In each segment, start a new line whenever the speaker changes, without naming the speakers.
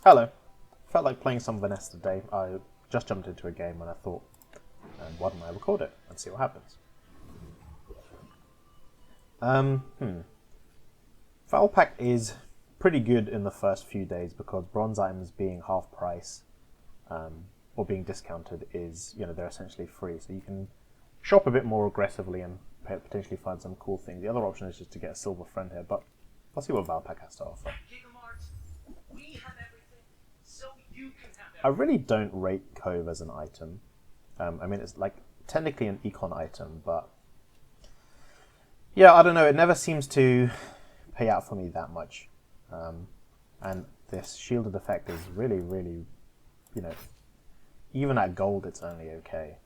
Hello. Felt like playing some Vanessa today. I just jumped into a game and I thought, why don't I record it and see what happens? Battle Pack is pretty good in the first few days because bronze items being half price or being discounted is, they're essentially free. So you can shop a bit more aggressively and potentially find some cool things. The other option is just to get a silver friend here, but I'll see what Battle Pack has to offer. I really don't rate Cove as an item. I mean, it's like technically an econ item, but yeah, I don't know. It never seems to pay out for me that much. And this shielded effect is really, really, even at gold, it's only okay.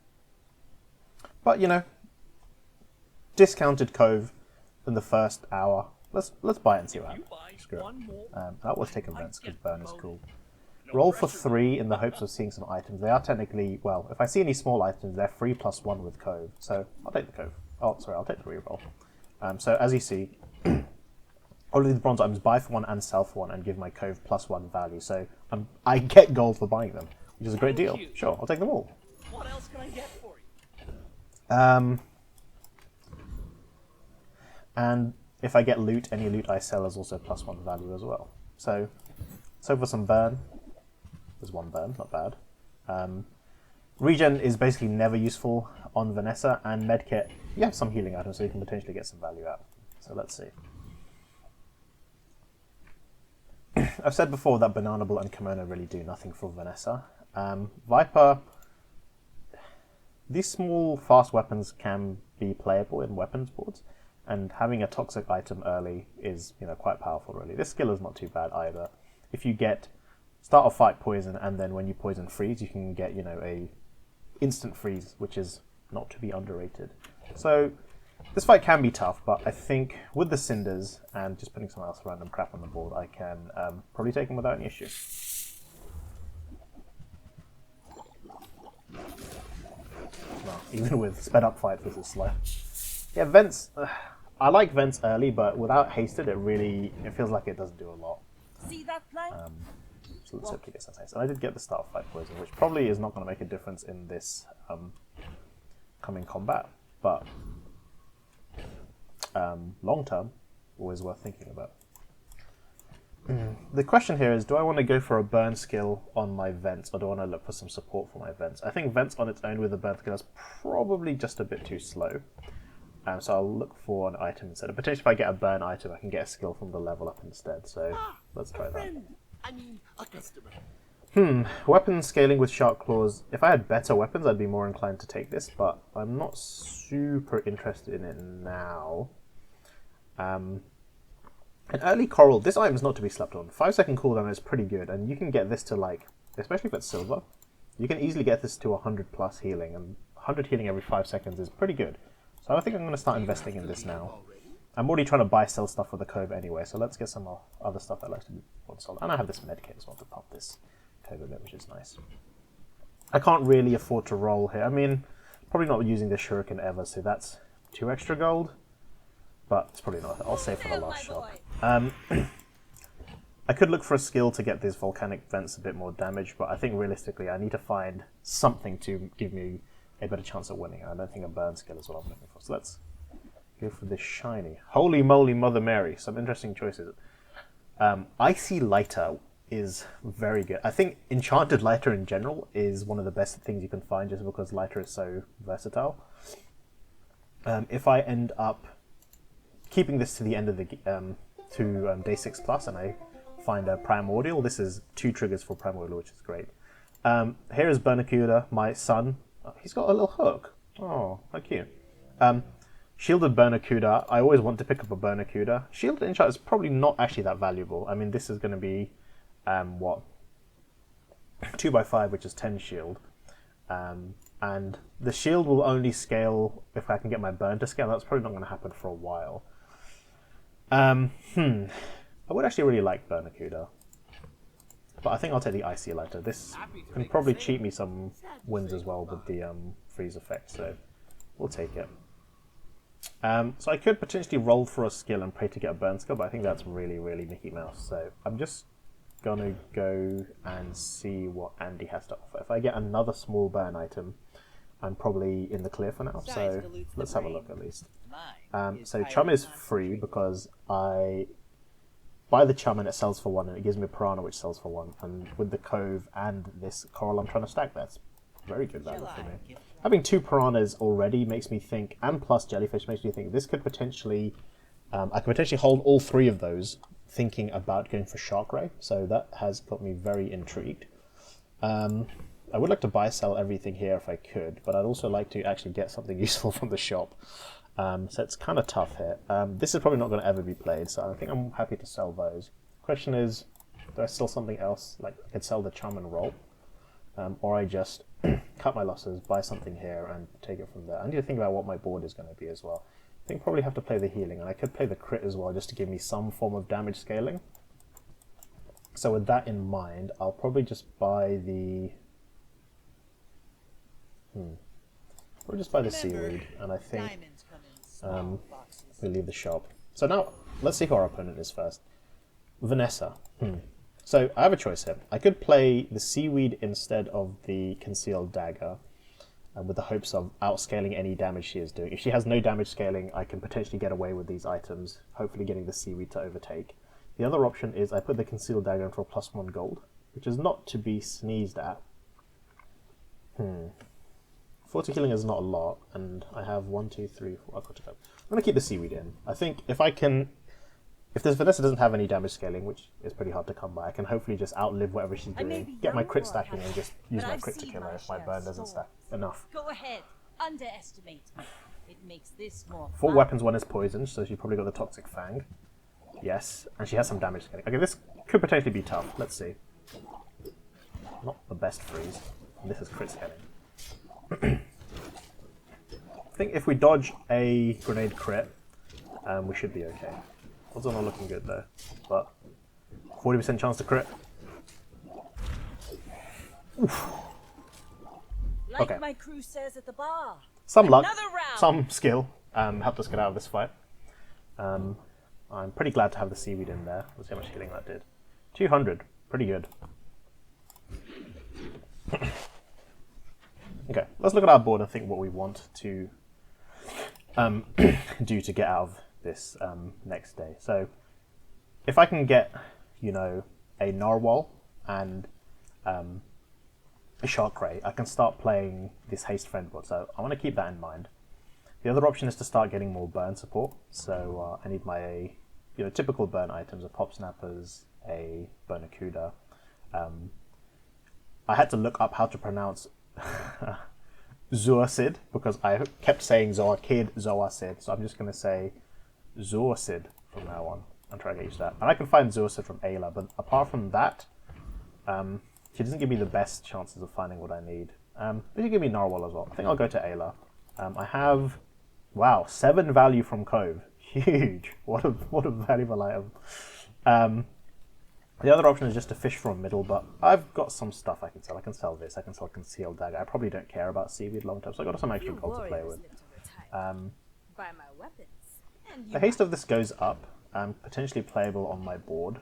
But discounted Cove in the first hour. Let's buy it and see what happens. Screw it. That was take events because burn is cool. Roll for 3 in the hopes of seeing some items. They are technically, well, if I see any small items, they're free +1 with Cove. So I'll take the Cove. Oh, sorry, I'll take the reroll. So as you see, all of these bronze items buy for 1 and sell for 1 and give my Cove +1 value. So I get gold for buying them, which is a great deal. Sure, I'll take them all.
What else can I get for you?
And if I get loot, any loot I sell is also +1 value as well. So for some burn. There's 1 burn, not bad. Regen is basically never useful on Vanessa, and medkit, you have some healing items, so you can potentially get some value out. So let's see. I've said before that Banana Ball and Kimono really do nothing for Vanessa. Viper, these small fast weapons can be playable in weapons boards, and having a toxic item early is quite powerful really. This skill is not too bad either. If you get start a fight poison, and then when you poison freeze, you can get, a instant freeze, which is not to be underrated. So this fight can be tough, but I think with the cinders and just putting some else random crap on the board, I can probably take them without any issue. Well, even with sped up fights, this is slow. Yeah, vents. I like vents early, but without hasted, it feels like it doesn't do a lot.
See that flank?
So let's hope he gets that nice. And I did get the start fight poison, which probably is not going to make a difference in this coming combat, but long term, always worth thinking about. The question here is, do I want to go for a burn skill on my vents, or do I want to look for some support for my vents? I think vents on its own with a burn skill is probably just a bit too slow. So I'll look for an item instead. Potentially if I get a burn item, I can get a skill from the level up instead. So let's try that.
I mean, a customer.
Weapon scaling with shark claws. If I had better weapons, I'd be more inclined to take this, but I'm not super interested in it now. An early coral. This item is not to be slept on. 5-second cooldown is pretty good, and you can get this to especially if it's silver, you can easily get this to 100+ healing, and 100 healing every 5 seconds is pretty good. So I think I'm going to start investing in this now. I'm already trying to sell stuff for the Cove anyway, so let's get some more other stuff that likes to be sold. And I have this medkit as well to pump this Cove a bit, which is nice. I can't really afford to roll here. I mean, probably not using the shuriken ever, so that's 2 extra gold. But it's probably not. I'll save for the last shop. I could look for a skill to get these volcanic vents a bit more damage, but I think realistically I need to find something to give me a better chance at winning. I don't think a burn skill is what I'm looking for. So let's go for this shiny. Holy moly, Mother Mary. Some interesting choices. Icy Lighter is very good. I think Enchanted Lighter in general is one of the best things you can find just because Lighter is so versatile. If I end up keeping this to the end of the day 6+, and I find a Primordial, this is 2 triggers for Primordial, which is great. Here is Bernacuda, my son. Oh, he's got a little hook. Oh, how cute. Shielded Bernacuda. I always want to pick up a Bernacuda. Shielded Enchant is probably not actually that valuable. I mean, this is going to be, 2x5, which is 10 shield. And the shield will only scale if I can get my burn to scale. That's probably not going to happen for a while. I would actually really like Bernacuda. But I think I'll take the Icy Lighter. This can probably cheat me some wins as well with the freeze effect, so we'll take it. So I could potentially roll for a skill and pray to get a burn skill, but I think that's really, really Mickey Mouse. So I'm just gonna go and see what Andy has to offer. If I get another small burn item, I'm probably in the clear for now, so let's have a look at least. So Chum is free because I buy the Chum and it sells for 1, and it gives me a Piranha which sells for 1, and with the Cove and this Coral I'm trying to stack, that's very good value for me. Having 2 Piranhas already makes me think, and plus Jellyfish makes me think this could potentially, I could potentially hold all 3 of those thinking about going for Shark Ray, so that has got me very intrigued. I would like to buy sell everything here if I could, but I'd also like to actually get something useful from the shop. So it's kind of tough here. This is probably not going to ever be played, so I think I'm happy to sell those. Question is, do I sell something else? Like I could sell the Chum and roll, or I just cut my losses, buy something here, and take it from there. I need to think about what my board is going to be as well. I think probably have to play the healing, and I could play the crit as well, just to give me some form of damage scaling. So with that in mind, I'll probably just buy the. We'll just buy the seaweed, and I think we'll leave the shop. So now, let's see who our opponent is first. Vanessa. So I have a choice here. I could play the seaweed instead of the concealed dagger, with the hopes of outscaling any damage she is doing. If she has no damage scaling, I can potentially get away with these items, hopefully getting the seaweed to overtake. The other option is I put the concealed dagger in for a +1 gold, which is not to be sneezed at. 40 killing is not a lot, and I have 1, 2, 3, 4. I've got to go. I'm going to keep the seaweed in. I think if I can, if this Vanessa doesn't have any damage scaling, which is pretty hard to come by, I can hopefully just outlive whatever she's doing, get my crit stacking, and just use my crit to kill her if my burn doesn't stack enough.
Go ahead, underestimate me. It makes this more
4 weapons, 1 is poisoned, so she's probably got the Toxic Fang. Yes, and she has some damage scaling. Okay, this could potentially be tough. Let's see. Not the best freeze. This is crit scaling. I think if we dodge a grenade crit, we should be okay. Odds are not looking good though, but 40% chance to crit. Oof.
like
okay.
my crew says at the bar.
Some luck,
Another round.
some skill helped us get out of this fight. I'm pretty glad to have the seaweed in there. Let's see how much killing that did. 200, pretty good. Okay, let's look at our board and think what we want to do to get out of this next day. So, if I can get, you know, a Narwhal and a Shark Ray, I can start playing this Haste Friend board. So I want to keep that in mind. The other option is to start getting more burn support. So I need my typical burn items: a Pop Snappers, a Bernacuda. I had to look up how to pronounce Zoacid because I kept saying Zoakid, Zoacid, so I'm just going to say Zoacid from now on and try to get used to that. And I can find Zoacid from Ayla, but apart from that, she doesn't give me the best chances of finding what I need. But she give me Narwhal as well. I think I'll go to Ayla. I have, wow, 7 value from Cove. Huge. What a valuable item. The other option is just to fish from middle, but I've got some stuff I can sell. I can sell this, I can sell Concealed Dagger. I probably don't care about seaweed long term, so I've got some extra gold to play with.
Buy my weapons. And
The haste of this goes up, potentially playable on my board.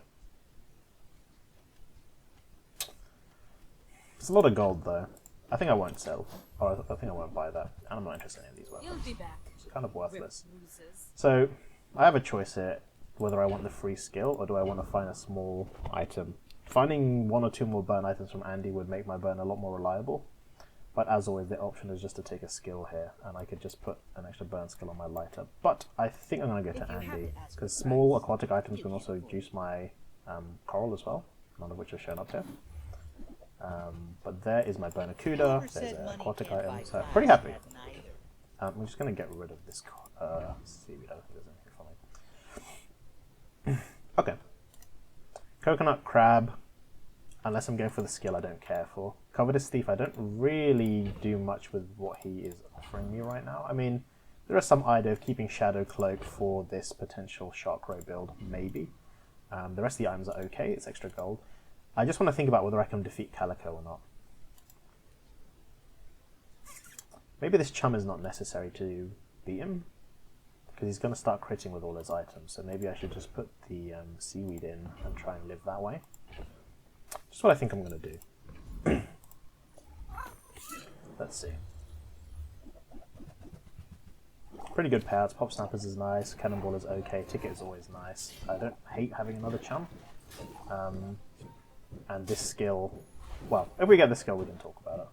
It's a lot of gold though. I think I won't sell, or I think I won't buy that, and I'm not interested in any of these weapons.
You'll be back.
It's kind of worthless.
Losers.
So, I have a choice here, whether I want the free skill or do I want to find a small item. Finding 1 or 2 more burn items from Andy would make my burn a lot more reliable, but as always the option is just to take a skill here, and I could just put an extra burn skill on my lighter. But I think I'm going to go to Andy, because small aquatic items can also reduce my coral as well, none of which have shown up here. But there is my Bernacuda, there's an aquatic item, so pretty happy. I'm just going to get rid of this seaweed, I don't think there's anything for me. Okay. Coconut Crab, unless I'm going for the skill I don't care for. Covetous Thief, I don't really do much with what he is offering me right now. I mean, there is some idea of keeping Shadow Cloak for this potential Shark Ray build, maybe. The rest of the items are okay, it's extra gold. I just want to think about whether I can defeat Calico or not. Maybe this Chum is not necessary to beat him, because he's going to start critting with all his items, so maybe I should just put the seaweed in and try and live that way. That's what I think I'm going to do. Let's see. Pretty good payouts. Pop Snappers is nice. Cannonball is okay. Ticket is always nice. I don't hate having another chump. And this skill... Well, if we get this skill, we can talk about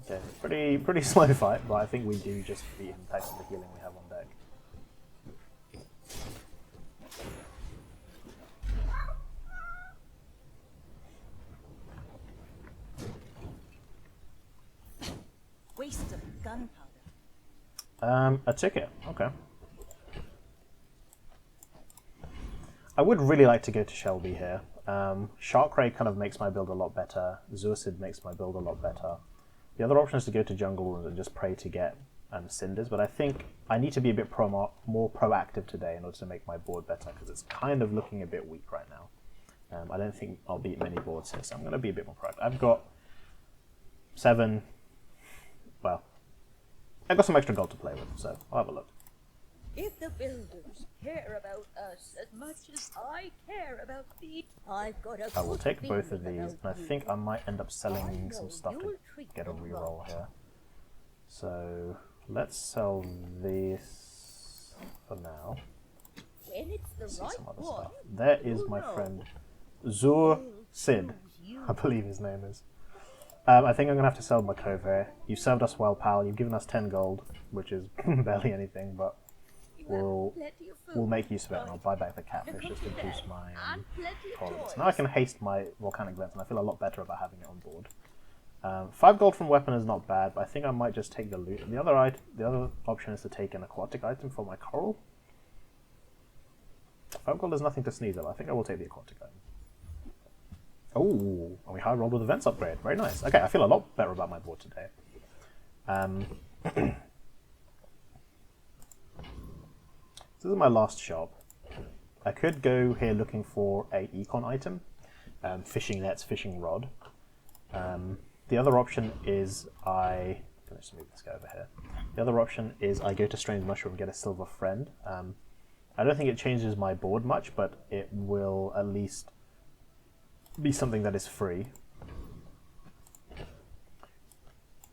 it. Okay, pretty slow fight, but I think we do just beat him thanks to the healing we have on deck.
Waste of gunpowder.
A ticket. Okay. I would really like to go to Shelby here. Sharkray kind of makes my build a lot better. Zuacid makes my build a lot better. The other option is to go to Jungle and just pray to get Cinders, but I think I need to be a bit more proactive today in order to make my board better, because it's kind of looking a bit weak right now. I don't think I'll beat many boards here, so I'm going to be a bit more proactive. I've got 7... Well, I've got some extra gold to play with, so I'll have a look.
If the builders care about us as much as I care about thee, I've got a
I will
good
take both of
feeling
these,
about
and I
you.
think I might end up selling some stuff to
you'll treat
get a
me
reroll
well.
here. So let's sell this for now.
When it's the
See
right
some other
one,
stuff. There is
you'll
my
know.
friend Zur Sid,
You
I believe his name is. I think I'm going to have to sell my Cove. You've served us well, pal. You've given us 10 gold, which is barely anything, but we'll make use of it, and I'll buy back the catfish just to boost my tolerance. Now I can haste my volcanic vents, and I feel a lot better about having it on board. 5 gold from weapon is not bad, but I think I might just take the loot. The other option is to take an aquatic item for my coral. 5 gold is nothing to sneeze at. I think I will take the aquatic item. Oh, and we high rolled with the vents upgrade. Very nice. Okay, I feel a lot better about my board today. This is my last shop. I could go here looking for a econ item, fishing nets, fishing rod. The other option is let's move this guy over here. The other option is I go to Strange Mushroom and get a silver friend. I don't think it changes my board much, but it will at least be something that is free.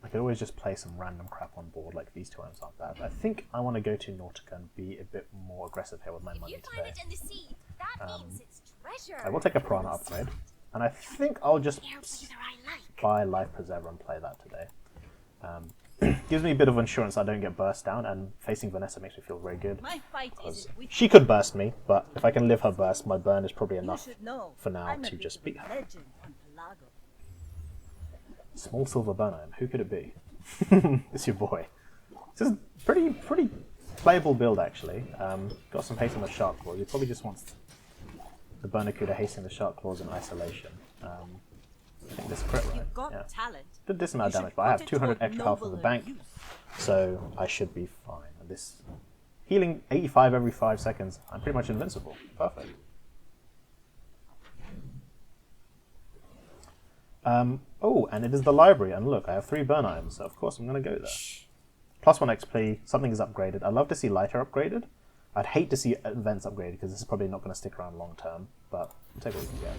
I could always just play some random crap on board, like these 2 items aren't bad. I think I want to go to Nautica and be a bit more aggressive here with my money today.
In the sea, that means it's treasure.
I will take a Piranha upgrade, and I think I'll just
Whether I like.
buy Life Preserver and play that today. Gives me a bit of insurance I don't get burst down, and facing Vanessa makes me feel very good.
My fight is with
She could burst me, but if I can live her burst, my burn is probably
you
enough
should know.
for now
I'm a
to
bit
just
of a
beat her.
legend on Pelago.
Small silver burn item. Who could it be? It's your boy. This is pretty playable build actually. Got some haste on the shark claws. He probably just wants the Barnacuda hasting the shark claws in isolation. I think this crit, right?
You've got
Yeah.
talent.
Did this amount of
You
damage,
should
but I
put
have
it
200
to a
extra health in the
nobler
bank,
use.
so I should be fine. And this healing 85 every 5 seconds. I'm pretty much invincible. Perfect. Oh, and it is the library, and look, I have 3 burn items, so of course I'm going to go there. Plus 1 XP, something is upgraded. I'd love to see lighter upgraded. I'd hate to see events upgraded, because this is probably not going to stick around long term, but we'll take what we can get.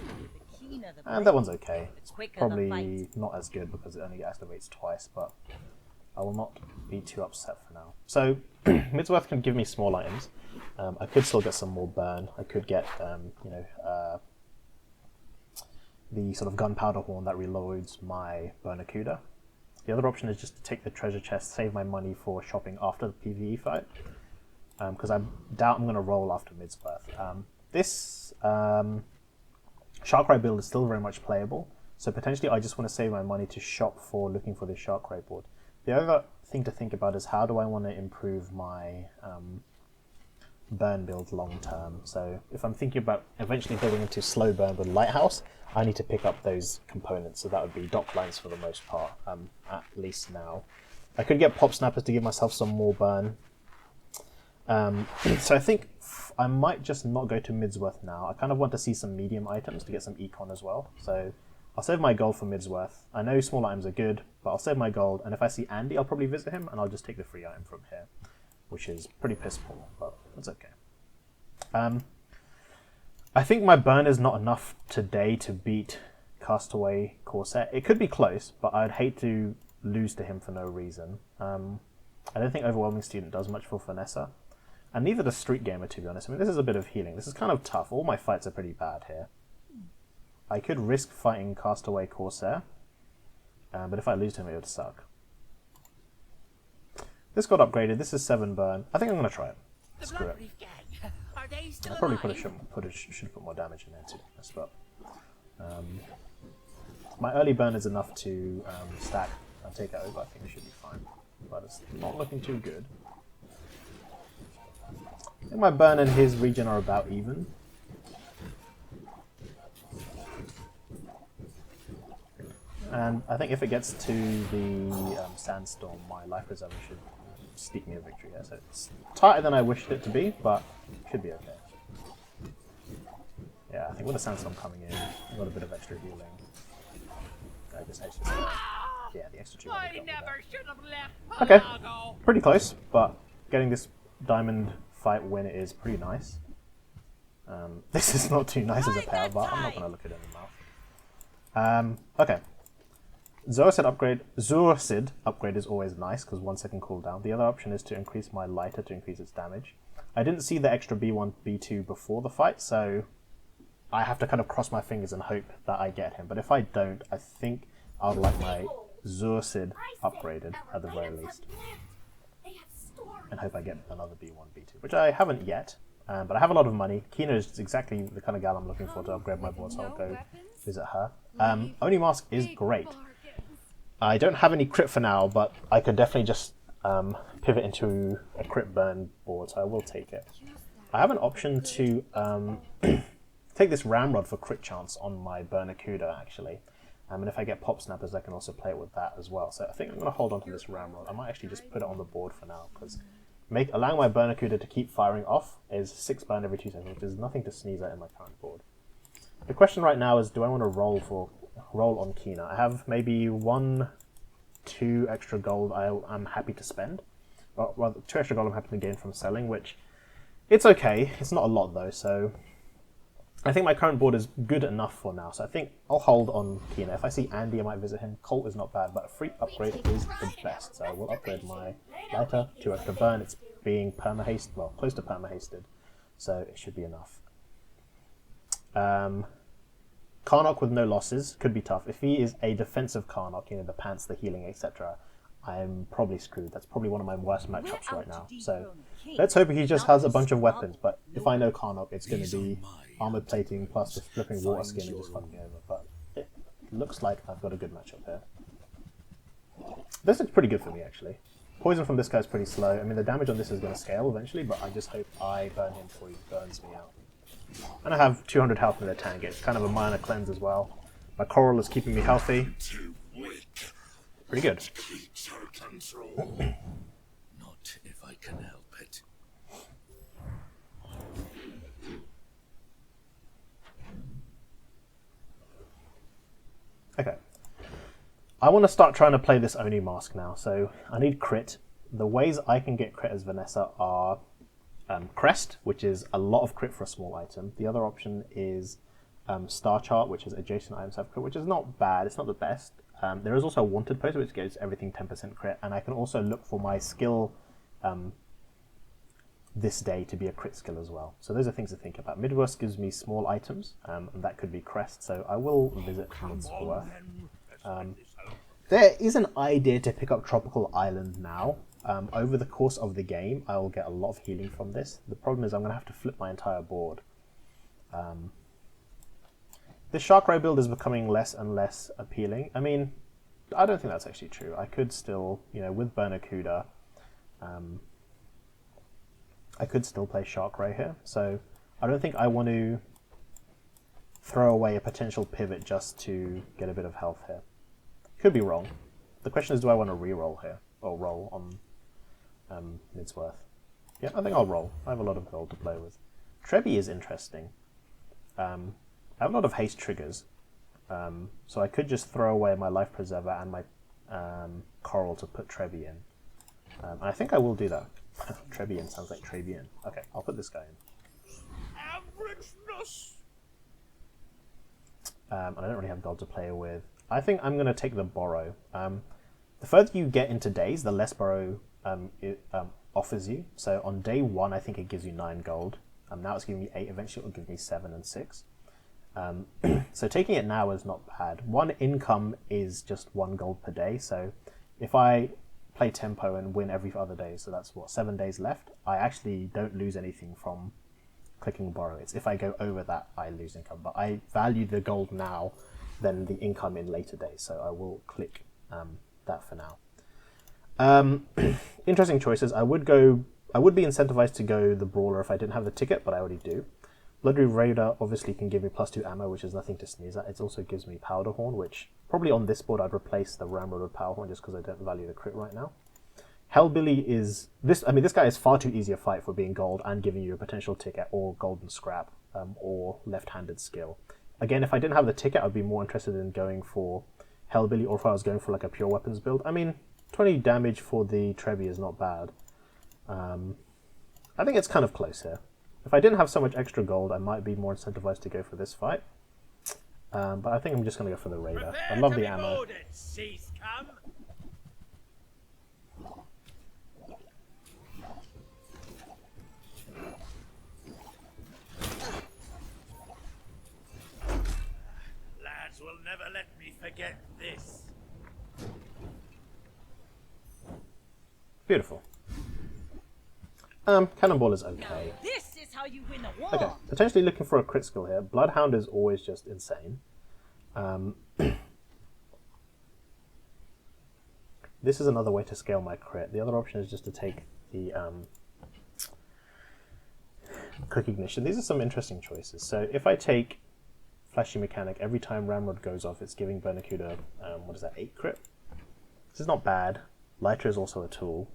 The keener the
And
blade,
that one's okay.
the quicker the
Probably
fight.
not as good because it only activates twice, but I will not be too upset for now. So, Midsworth can give me small items. I could still get some more burn. I could get, the sort of gunpowder horn that reloads my Barnacuda. The other option is just to take the treasure chest, save my money for shopping after the PvE fight, because I doubt I'm going to roll after Midsworth. This Sharkray build is still very much playable, so potentially I just want to save my money to shop for looking for this Sharkray board. The other thing to think about is how do I want to improve my burn build long term. So if I'm thinking about eventually building into slow burn with Lighthouse, I need to pick up those components, so that would be dock lines for the most part, at least now. I could get pop snappers to give myself some more burn. So I think I might just not go to Midsworth now. I kind of want to see some medium items to get some econ as well. So I'll save my gold for Midsworth. I know small items are good, but I'll save my gold, and if I see Andy, I'll probably visit him, and I'll just take the free item from here, which is pretty piss poor, but That's okay. I think my burn is not enough today to beat Castaway Corsair. It could be close, but I'd hate to lose to him for no reason. I don't think Overwhelming Student does much for Vanessa. And neither does Street Gamer, to be honest. I mean, this is a bit of healing. This is kind of tough. All my fights are pretty bad here. I could risk fighting Castaway Corsair, but if I lose to him, it would suck. This got upgraded. This is 7 burn. I think I'm going to try it. Screw it. I probably should have put more damage in there too. But my early burn is enough to stack and take it over. I think it should be fine. But it's not looking too good. I think my burn and his regen are about even. And I think if it gets to the sandstorm, my life preserver should steep me a victory here. So it's tighter than I wished it to be, but it should be okay. Yeah, I think with the sandstorm coming in, I've got a bit of extra healing. I just yeah, the extra 2 Okay, pretty close, but getting this diamond fight win is pretty nice. This is not too nice as a pair, but I'm not going to look it in the mouth. Okay. Zursid upgrade is always nice because 1 second cooldown. The other option is to increase my lighter to increase its damage. I didn't see the extra B1, B2 before the fight, so I have to kind of cross my fingers and hope that I get him. But if I don't, I think I would like my Zursid upgraded at the very least. And hope I get another B1, B2, which I haven't yet. But I have a lot of money. Kina is exactly the kind of gal I'm looking for to upgrade my board, so I'll go visit her. Oni Mask is great. I don't have any crit for now, but I could definitely just pivot into a crit burn board, so I will take it. I have an option to take this Ramrod for crit chance on my Bernacuda, actually. And if I get Pop Snappers, I can also play it with that as well. So I think I'm going to hold on to this Ramrod. I might actually just put it on the board for now, because allowing my Bernacuda to keep firing off is 6 burn every 2 seconds, which is nothing to sneeze at in my current board. The question right now is, do I want to roll on Kina? I have maybe 1, 2 extra gold I'm happy to spend. Well, 2 extra gold I'm happy to gain from selling, which it's okay. It's not a lot though, so I think my current board is good enough for now. So I think I'll hold on Kina. If I see Andy, I might visit him. Colt is not bad, but a free upgrade is the best. So I will upgrade my lighter, 2 extra burn. It's being perma-haste, well, close to perma-hasted, so it should be enough. Karnok with no losses could be tough. If he is a defensive Karnok, you know, the pants, the healing, etc., I'm probably screwed. That's probably one of my worst matchups right now. So let's hope he just has a bunch of weapons, but if I know Karnok, it's going to be armored plating plus the flipping water skin and just fuck me over. But it looks like I've got a good matchup here. This looks pretty good for me, actually. Poison from this guy's pretty slow. I mean, the damage on this is going to scale eventually, but I just hope I burn him before he burns me out. And I have 200 health in the tank. It's kind of a minor cleanse as well. My coral is keeping me healthy. Pretty good.
Not if I can help it.
Okay. I want to start trying to play this Oni Mask now, so I need crit. The ways I can get crit as Vanessa are Crest, which is a lot of crit for a small item. The other option is Star Chart, which is adjacent items have crit, which is not bad. It's not the best. There is also a Wanted Poster, which gives everything 10% crit, and I can also look for my skill this day to be a crit skill as well. So those are things to think about. Midworth gives me small items, and that could be Crest, so I will visit Midworth. There is an idea to pick up Tropical Island now. Over the course of the game, I will get a lot of healing from this. The problem is I'm going to have to flip my entire board. This Shark Ray build is becoming less and less appealing. I mean, I don't think that's actually true. I could still, you know, with Bernacuda, I could still play Shark Ray here. So I don't think I want to throw away a potential pivot just to get a bit of health here. Could be wrong. The question is, do I want to re-roll here? Or roll on Midsworth? Yeah, I think I'll roll. I have a lot of gold to play with. Trebi is interesting. I have a lot of haste triggers, so I could just throw away my life preserver and my coral to put Trebi in. And I think I will do that. Trebian sounds like Trebian. Okay, I'll put this guy in.
Averageness.
And I don't really have gold to play with. I think I'm going to take the borrow. The further you get into days, the less borrow it offers you. So on day 1, I think it gives you 9 gold. Now it's giving me 8. Eventually, it'll give me 7 and 6. So taking it now is not bad. 1 income is just 1 gold per day. So if I play tempo and win every other day, so that's what, 7 days left, I actually don't lose anything from clicking borrow. It's if I go over that, I lose income. But I value the gold now than the income in later days, so I will click that for now. Interesting choices. I would be incentivized to go the brawler if I didn't have the ticket, but I already do. Bloody Raider obviously can give me +2 ammo, which is nothing to sneeze at. It also gives me Powder Horn, which probably on this board I'd replace the Ramrod with Powder Horn just because I don't value the crit right now. Hellbilly is this. I mean, this guy is far too easy a fight for being gold and giving you a potential ticket or golden scrap or left-handed skill. Again, if I didn't have the ticket, I'd be more interested in going for Hellbilly, or if I was going for like a pure weapons build. I mean, 20 damage for the Trebi is not bad. I think it's kind of close here. If I didn't have so much extra gold, I might be more incentivized to go for this fight. But I think I'm just going to go for the Raider. I love the ammo.
Lads will never let me forget this.
Beautiful. Cannonball is okay.
This is how you win a war.
Okay, potentially looking for a crit skill here. Bloodhound is always just insane. This is another way to scale my crit. The other option is just to take the quick ignition. These are some interesting choices. So if I take Flashy Mechanic, every time Ramrod goes off, it's giving Bernacuda, 8 crit? This is not bad. Lighter is also a tool.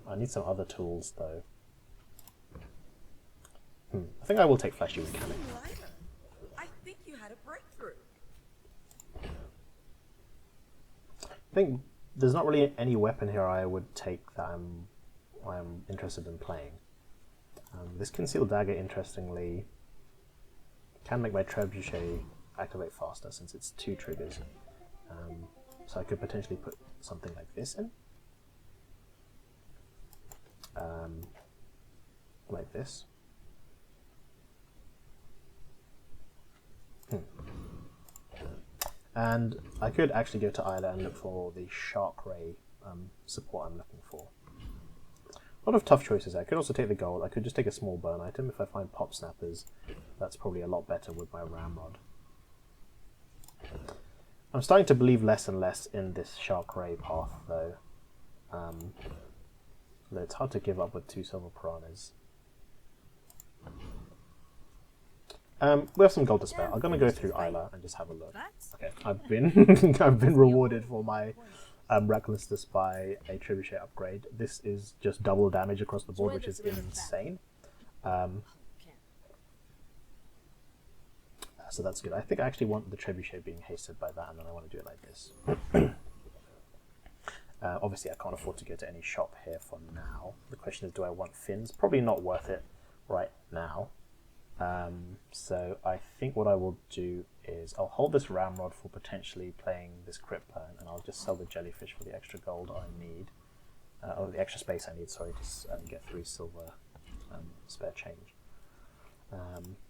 I need some other tools, though. I think I will take Flashy Mechanic.
I think you had a breakthrough.
I think there's not really any weapon here I would take that I'm interested in playing. This Concealed Dagger, interestingly, can make my Trebuchet activate faster since it's 2 triggers. So I could potentially put something like this in. Like this. And I could actually go to Isla and look for the Shark Ray support I'm looking for. A lot of tough choices. I could also take the gold. I could just take a small burn item. If I find Pop Snappers, that's probably a lot better with my Ramrod. I'm starting to believe less and less in this Shark Ray path, though. Though it's hard to give up with 2 Silver Piranhas. We have some gold to spare. I'm going to go through Isla and just have a look. Okay, I've been rewarded for my recklessness by a Trebuchet upgrade. This is just double damage across the board, which is insane. So that's good. I think I actually want the Trebuchet being hasted by that, and then I want to do it like this. Obviously, I can't afford to go to any shop here for now. The question is, do I want fins? Probably not worth it right now. So I think what I will do is I'll hold this Ramrod for potentially playing this crit burn, and I'll just sell the jellyfish for the extra gold I need, or the extra space I need, sorry, to get 3 silver spare change.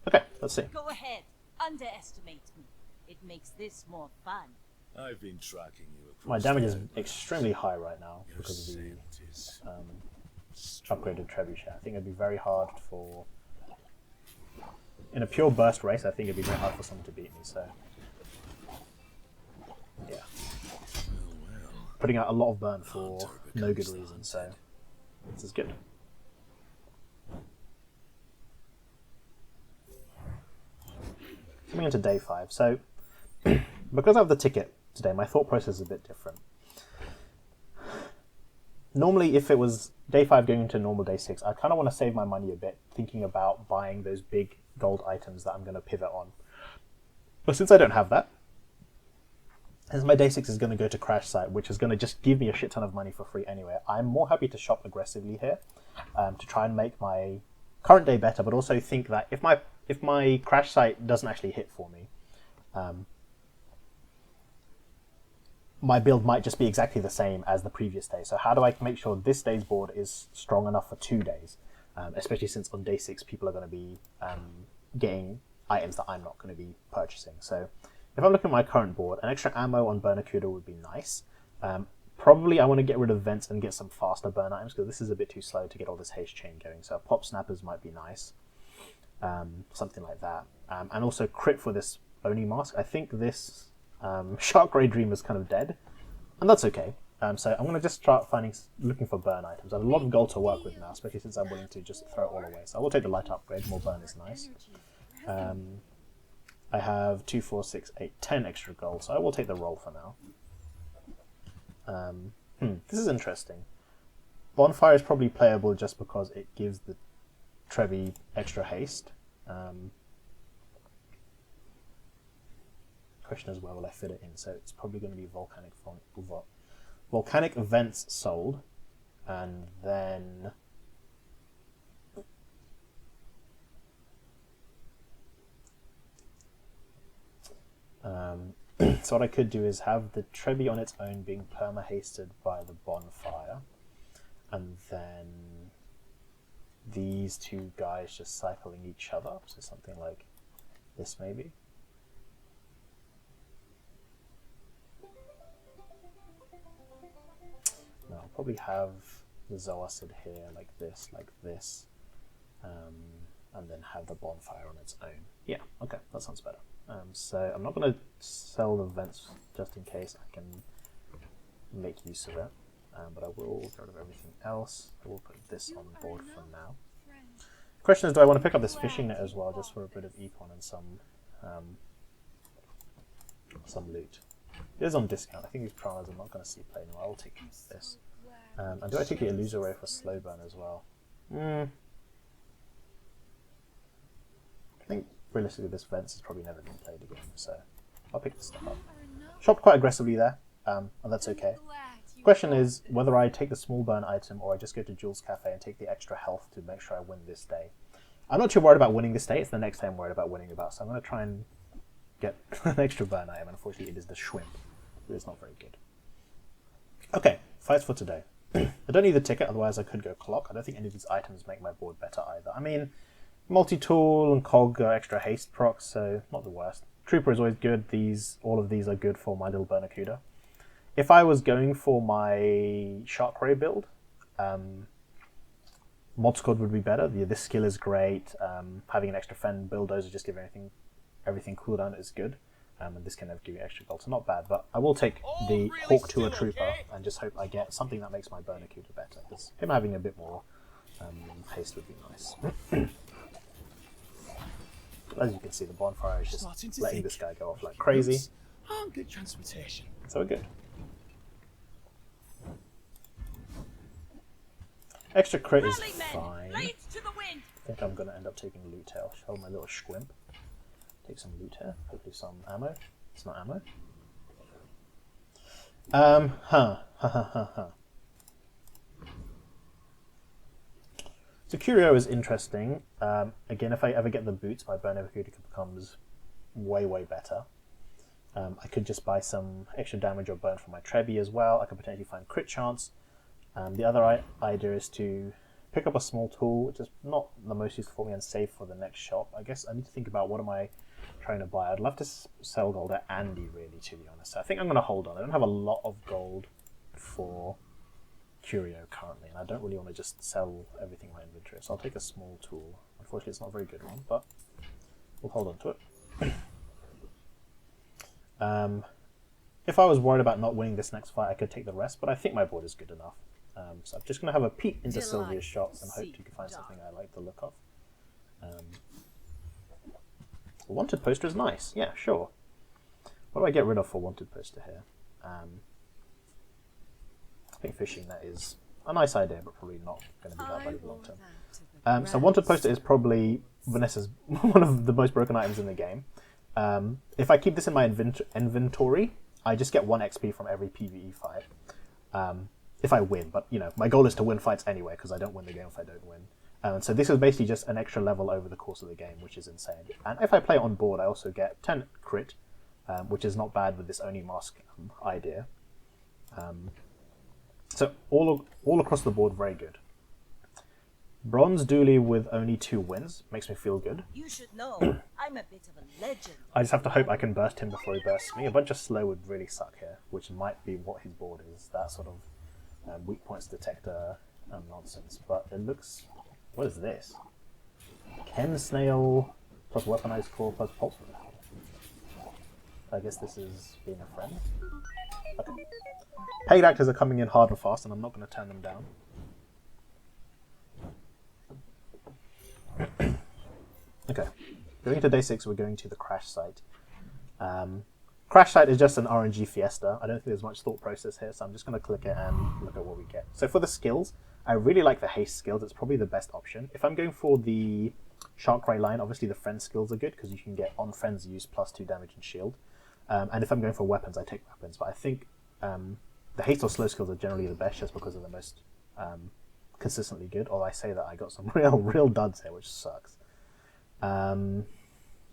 Okay, let's see.
Go ahead. Underestimate me. It makes this more fun.
I've been tracking you across
My damage is
the-
extremely high right now
Your
because of the
scent is
upgraded Trebuchet. I think it'd be very hard for... In a pure burst race, I think it'd be very hard for someone to beat me, so... Yeah.
well.
Putting out a lot of burn for no good reason, so... This is good. Coming into day 5, so... because I have the ticket today, my thought process is a bit different. Normally, if it was day 5 going into normal day 6, I kind of want to save my money a bit, thinking about buying those big gold items that I'm going to pivot on. But since I don't have that, Since my day 6 is going to go to Crash Site, which is going to just give me a shit ton of money for free anyway, I'm more happy to shop aggressively here to try and make my current day better, but also think that if my Crash Site doesn't actually hit for me, my build might just be exactly the same as the previous day. So how do I make sure this day's board is strong enough for 2 days? Especially since on day 6 people are going to be getting items that I'm not going to be purchasing. So if I'm looking at my current board, an extra ammo on Burnacuda would be nice. Probably I want to get rid of vents and get some faster burn items because this is a bit too slow to get all this haste chain going. So pop snappers might be nice, something like that. And also crit for this Oni mask. I think this Shark Ray Dream is kind of dead, and that's okay. So I'm going to just start looking for burn items. I have a lot of gold to work with now, especially since I'm willing to just throw it all away. So I will take the light upgrade. More burn is nice. I have 2, 4, 6, 8, 10 extra gold, so I will take the roll for now. This is interesting. Bonfire is probably playable just because it gives the Trevi extra haste. Question is where will I fit it in? So it's probably going to be volcanic vents sold, and then so what I could do is have the Trebi on its own being perma-hasted by the bonfire, and then these two guys just cycling each other, so something like this maybe. No, I'll probably have the Zoacid here like this, and then have the bonfire on its own. Yeah, okay, that sounds better. So I'm not going to sell the vents just in case I can make use of it, but I will get rid of everything else. I will put this on board for now. The question is, do I want to pick up this fishing net as well, just for a bit of econ and some loot? It is on discount. I think these piranhas I'm not going to see play anymore. I will take this. And do I take the Illusory Ray for slow burn as well? I think realistically this Vents has probably never been played again, so I'll pick this stuff up. Shopped quite aggressively there, and that's okay. The question is whether I take the small burn item or I just go to Jules Cafe and take the extra health to make sure I win this day. I'm not too worried about winning this day, it's the next day I'm worried about winning about, so I'm going to try and get an extra burn item, and unfortunately it is the Shrimp, but it's not very good. Okay, fights for today. I don't need the ticket, otherwise I could go clock. I don't think any of these items make my board better either. I mean, multi-tool and cog are extra haste procs, so not the worst. Trooper is always good. All of these are good for my little Burnacuda. If I was going for my Shark Ray build, Mod Squad would be better. This skill is great. Having an extra Fend bulldozer just give everything cooldown is good. And this can give you extra gold, so not bad. But I will take the Hawk Tour Trooper and just hope I get something that makes my Burnacuda better. Because him having a bit more haste would be nice. As you can see, the bonfire is just letting this guy go off like crazy.
Good transportation.
So we're good. Extra crit is fine. I think I'm going to end up taking loot here. I'll show my little squimp. Take some loot here. Hopefully some ammo. It's not ammo. So Curio is interesting. Again, if I ever get the boots, my Burnacuda becomes way, way better. I could just buy some extra damage or burn for my Trebi as well. I could potentially find crit chance. The other idea is to pick up a small tool, which is not the most useful for me, and save for the next shop. I guess I need to think about what am I trying to buy. I'd love to sell gold at Andy, really, to be honest. So I think I'm going to hold on. I don't have a lot of gold for Curio currently, and I don't really want to just sell everything in my inventory. So I'll take a small tool. Unfortunately, it's not a very good one, but we'll hold on to it. If I was worried about not winning this next fight, I could take the rest, but I think my board is good enough. So I'm just going to have a peek into Sylvia's shops and hope you can find something I like the look of. The wanted poster is nice. Yeah, sure. What do I get rid of for wanted poster here? I think fishing net is a nice idea, but probably not going to be that valuable long term. So wanted poster is probably Vanessa's one of the most broken items in the game. If I keep this in my inventory, I just get 1 XP from every PvE fight if I win. But, my goal is to win fights anyway, because I don't win the game if I don't win. And so this is basically just an extra level over the course of the game, which is insane. And if I play it on board, I also get 10 crit, which is not bad with this Oni Mask idea. So all across the board, very good. Bronze dually with only 2 wins makes me feel good.
You should know, I'm a bit of a legend.
I just have to hope I can burst him before he bursts me. A bunch of slow would really suck here, which might be what his board is. That sort of weak points detector nonsense. But it looks... What is this? Ken Snail plus Weaponized Claw plus Pulse. I guess this is being a friend. Okay. Paid actors are coming in hard and fast, and I'm not going to turn them down. Okay. Going into day 6, we're going to the crash site. Crash site is just an RNG fiesta. I don't think there's much thought process here, so I'm just going to click it and look at what we get. So for the skills, I really like the haste skills. It's probably the best option. If I'm going for the Shark Ray line, obviously the friend skills are good because you can get on friends use plus 2 damage and shield. And if I'm going for weapons, I take weapons. But I think the haste or slow skills are generally the best just because they're the most consistently good. Although I say that I got some real duds here, which sucks. I'm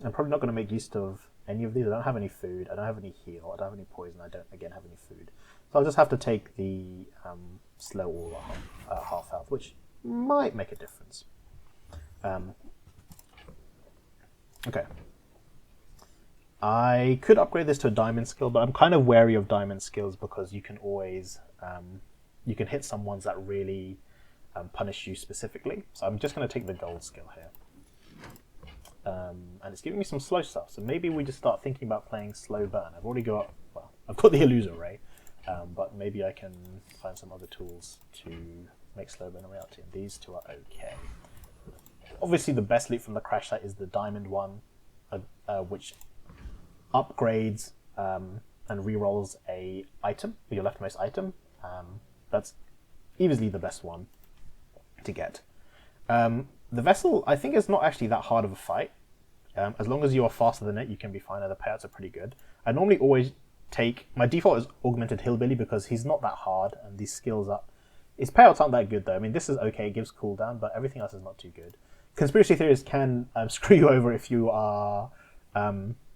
probably not going to make use of any of these. I don't have any food. I don't have any heal. I don't have any poison. I don't, again, have any food. So I'll just have to take the slow or half health, which might make a difference. Okay. I could upgrade this to a diamond skill, but I'm kind of wary of diamond skills because you can always you can hit some ones that really punish you specifically. So I'm just going to take the gold skill here. And it's giving me some slow stuff, so maybe we just start thinking about playing slow burn. I've already got, well, I've got the Illuser Ray, but maybe I can find some other tools to make slow burn a reality, and these two are okay. Obviously the best loot from the crash site is the diamond one, which upgrades and rerolls a item, your leftmost item. That's easily the best one to get. The vessel, I think, is not actually that hard of a fight. As long as you are faster than it, you can be fine, and the payouts are pretty good. I normally always take... My default is Augmented Hillbilly because he's not that hard, and these skills up. His payouts aren't that good, though. I mean, this is okay, it gives cooldown, but everything else is not too good. Conspiracy theories can screw you over if you are...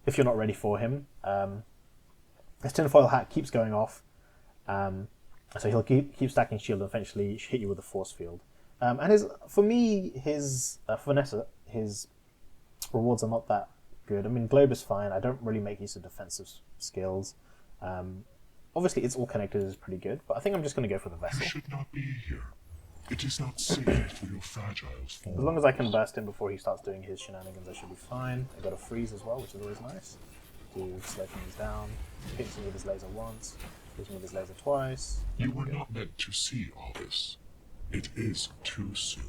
if you're not ready for him. His tinfoil hat keeps going off, so he'll keep stacking shield and eventually hit you with a force field. And for Vanessa, his rewards are not that good. I mean, Globe is fine. I don't really make use of defensive skills. Obviously, it's all connected is pretty good, but I think I'm just going to go for the vessel.
You should not be here. It is not safe for your fragiles.
As long as I can burst him before he starts doing his shenanigans, I should be fine. I got a freeze as well, which is always nice. Do slow things down. Hits me with his laser once. Hits me with his laser twice.
You were not meant to see all this. It is too soon.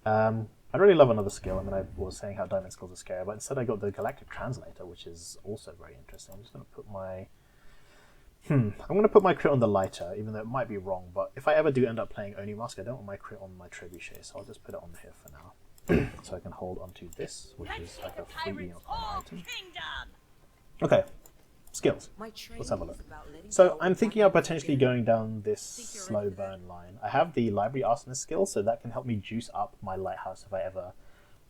I'd really love another skill. I mean, I was saying how diamond skills are scary, but instead I got the Galactic Translator, which is also very interesting. I'm just going to put my... I'm going to put my crit on the lighter, even though it might be wrong, but if I ever do end up playing Oni Mask, I don't want my crit on my Trebuchet, so I'll just put it on here for now. So I can hold onto this, which is like a free item. Okay. Skills. Let's have a look. So I'm thinking of potentially going down this slow burn line. I have the Library Arsonist skill, so that can help me juice up my Lighthouse if I ever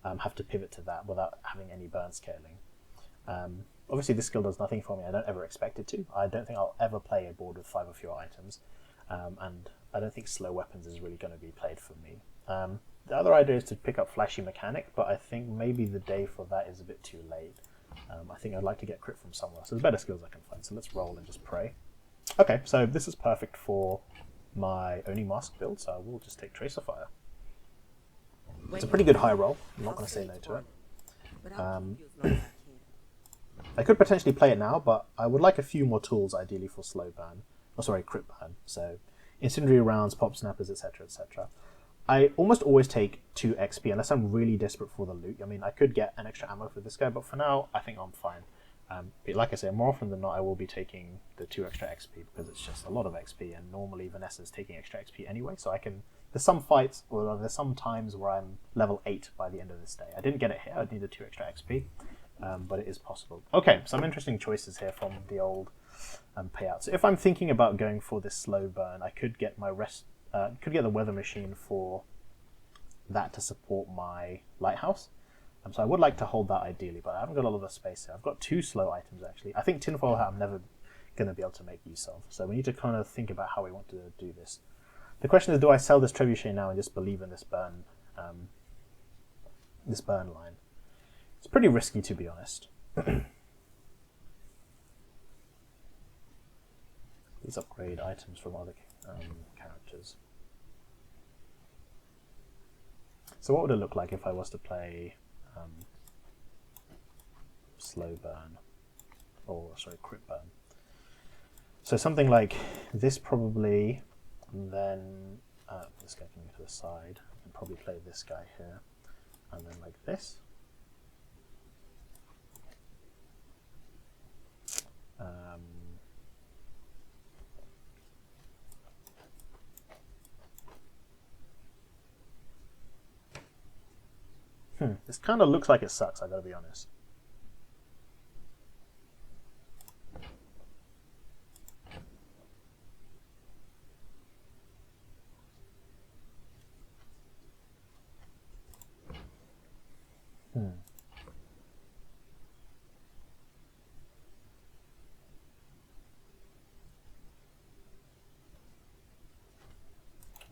have to pivot to that without having any burn scaling. Obviously this skill does nothing for me. I don't ever expect it to. I don't think I'll ever play a board with 5 or fewer items. And I don't think slow weapons is really going to be played for me. The other idea is to pick up Flashy Mechanic, but I think maybe the day for that is a bit too late. I think I'd like to get crit from somewhere, so there's better skills I can find, so let's roll and just pray. Okay, so this is perfect for my Oni Mask build, so I will just take Tracer Fire. It's a pretty good high roll, I'm not going to say no to it. I could potentially play it now, but I would like a few more tools ideally for slow burn. Oh, sorry, crit burn. So incendiary rounds, pop snappers, etc, etc. I almost always take 2 XP unless I'm really desperate for the loot. I mean, I could get an extra ammo for this guy, but for now, I think I'm fine. But like I say, more often than not, I will be taking the 2 extra XP because it's just a lot of XP, and normally Vanessa's taking extra XP anyway, so I can... There's some fights, or there's some times where I'm level 8 by the end of this day. I didn't get it here, I needed 2 extra XP. but it is possible. Okay, some interesting choices here from the old payout. So if I'm thinking about going for this slow burn, I could get my could get the weather machine for that to support my lighthouse. So I would like to hold that ideally, but I haven't got a lot of space here. I've got 2 slow items actually. I think tinfoil hat I'm never going to be able to make use of. So we need to kind of think about how we want to do this. The question is, do I sell this trebuchet now and just believe in this burn line? It's pretty risky, to be honest. These upgrade items from other characters. So what would it look like if I was to play slow burn, or sorry, crit burn? So something like this probably, and then this guy can go to the side, and probably play this guy here, and then like this. This kind of looks like it sucks, I gotta be honest.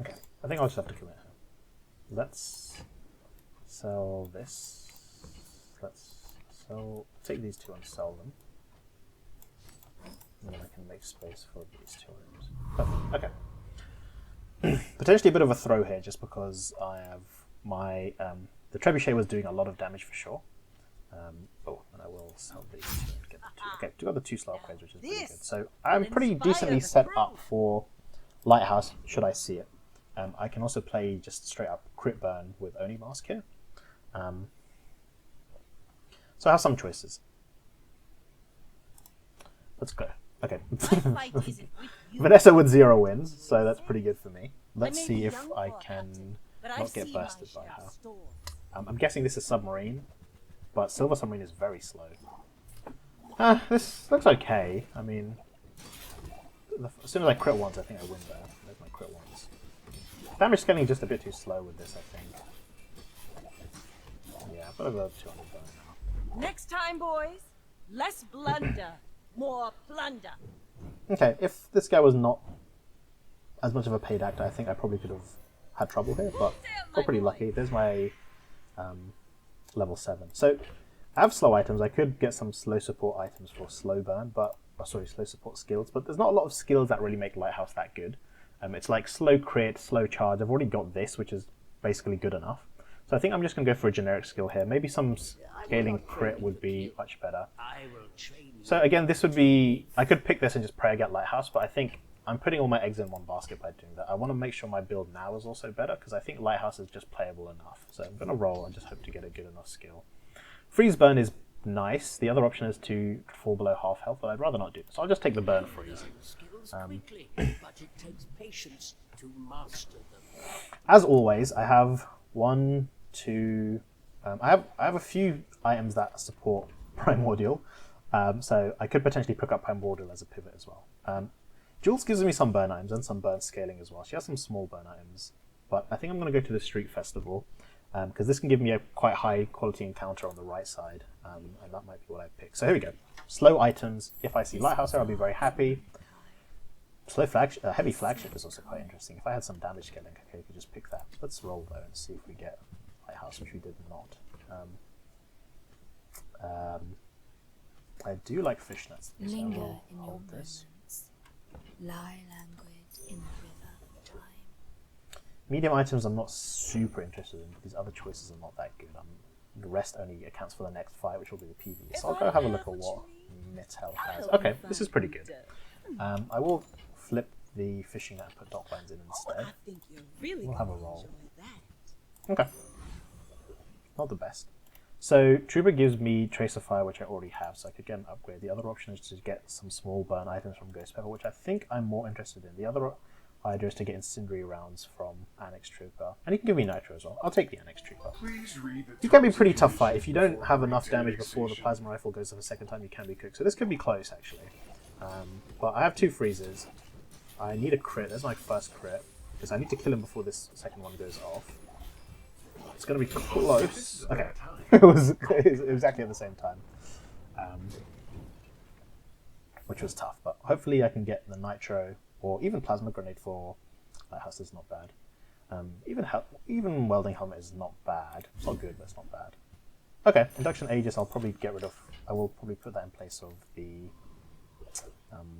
Okay, I think I'll just have to commit here. Let's sell this. Take these 2 and sell them. And then I can make space for these 2 items. Perfect. Okay. Potentially a bit of a throw here, just because I have my the trebuchet was doing a lot of damage for sure. And I will sell these 2 and get the 2. Okay, 2 other 2 slow upgrades, which is pretty good. So I'm pretty decently set up for lighthouse, should I see it. I can also play just straight up crit burn with Oni Mask here. So I have some choices. Let's go. Okay. Vanessa with 0 wins, so that's pretty good for me. Let's see if I can not get bursted by her. I'm guessing this is submarine, but silver submarine is very slow. This looks okay. I mean, as soon as I crit once, I think I win there. There's my crit once. Damage scaling just a bit too slow with this, I think. Yeah, I've got to go 200 burn now.
Next time, boys, less blunder, more plunder.
Okay, if this guy was not as much of a paid actor, I think I probably could have had trouble here, but got pretty lucky. There's my level 7. So I have slow items. I could get some slow support items for slow burn, but slow support skills, but there's not a lot of skills that really make Lighthouse that good. It's like slow crit, slow charge. I've already got this, which is basically good enough. So I think I'm just going to go for a generic skill here. Maybe some scaling crit would be much better. So again, this would be... I could pick this and just pray I get Lighthouse, but I think I'm putting all my eggs in one basket by doing that. I want to make sure my build now is also better, because I think Lighthouse is just playable enough. So I'm going to roll and just hope to get a good enough skill. Freeze burn is nice. The other option is to fall below half health, but I'd rather not do this. So I'll just take the burn freeze.
But it takes patience to master them.
As always, I have 1, 2... I have a few items that support Primordial, so I could potentially pick up Primordial as a pivot as well. Jules gives me some burn items and some burn scaling as well. She has some small burn items, but I think I'm going to go to the Street Festival, because this can give me a quite high quality encounter on the right side, and that might be what I pick. So here we go. Slow items. If I see Lighthouse here, I'll be very happy. Slow heavy flagship is also quite interesting. If I had some damage scaling, okay, I could just pick that. Let's roll though and see if we get Lighthouse, which we did not. I do like fishnets. So
Linger
I will
in your
hold this.
moments. Lie languid in the river of time.
Medium items I'm not super interested in. These other choices are not that good. The rest only accounts for the next fight, which will be the PV. So I'll go have a look at what Mittel has. Okay, this is pretty good. I will flip the fishing net and put docklines in instead.
I think you're really
We'll have a
gonna
roll.
enjoy that.
Okay. Not the best. So Trooper gives me Tracer Fire, which I already have, so I could get an upgrade. The other option is to get some small burn items from Ghost Pepper, which I think I'm more interested in. The other idea is to get incendiary rounds from Annex Trooper. And he can give me Nitro as well. I'll take the Annex Trooper.
Please read the
You can be a
terms
pretty
and
tough fight. If you don't
conditions
have
before
enough damage
maintaining
before the
station.
plasma rifle goes off a second time, you can be cooked. So this could be close, actually. But I have 2 freezes. I need a crit. There's my first crit. Because I need to kill him before this second one goes off. It's going to be close. Okay. it was exactly at the same time. Which was tough. But hopefully I can get the Nitro or even Plasma Grenade for Lighthouse is not bad. Even Welding Helmet is not bad. It's not good, but it's not bad. Okay, Induction Aegis I'll probably get rid of. I will probably put that in place of the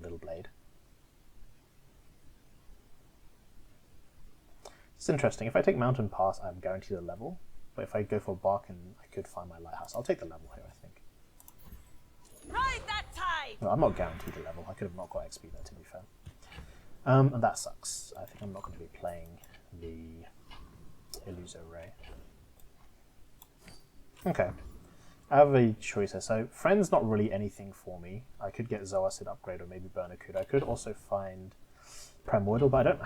Little Blade. It's interesting. If I take Mountain Pass, I'm guaranteed a level. But if I go for Barkin, I could find my Lighthouse. I'll take the level here, I think.
Ride that tide!
No, I'm not guaranteed a level. I could have not got XP there, to be fair. And that sucks. I think I'm not going to be playing the Illuso Ray. Okay. I have a choice here. So, Friend's not really anything for me. I could get Zoacid upgrade or maybe Bernacuda. I could also find Primordial, but I don't...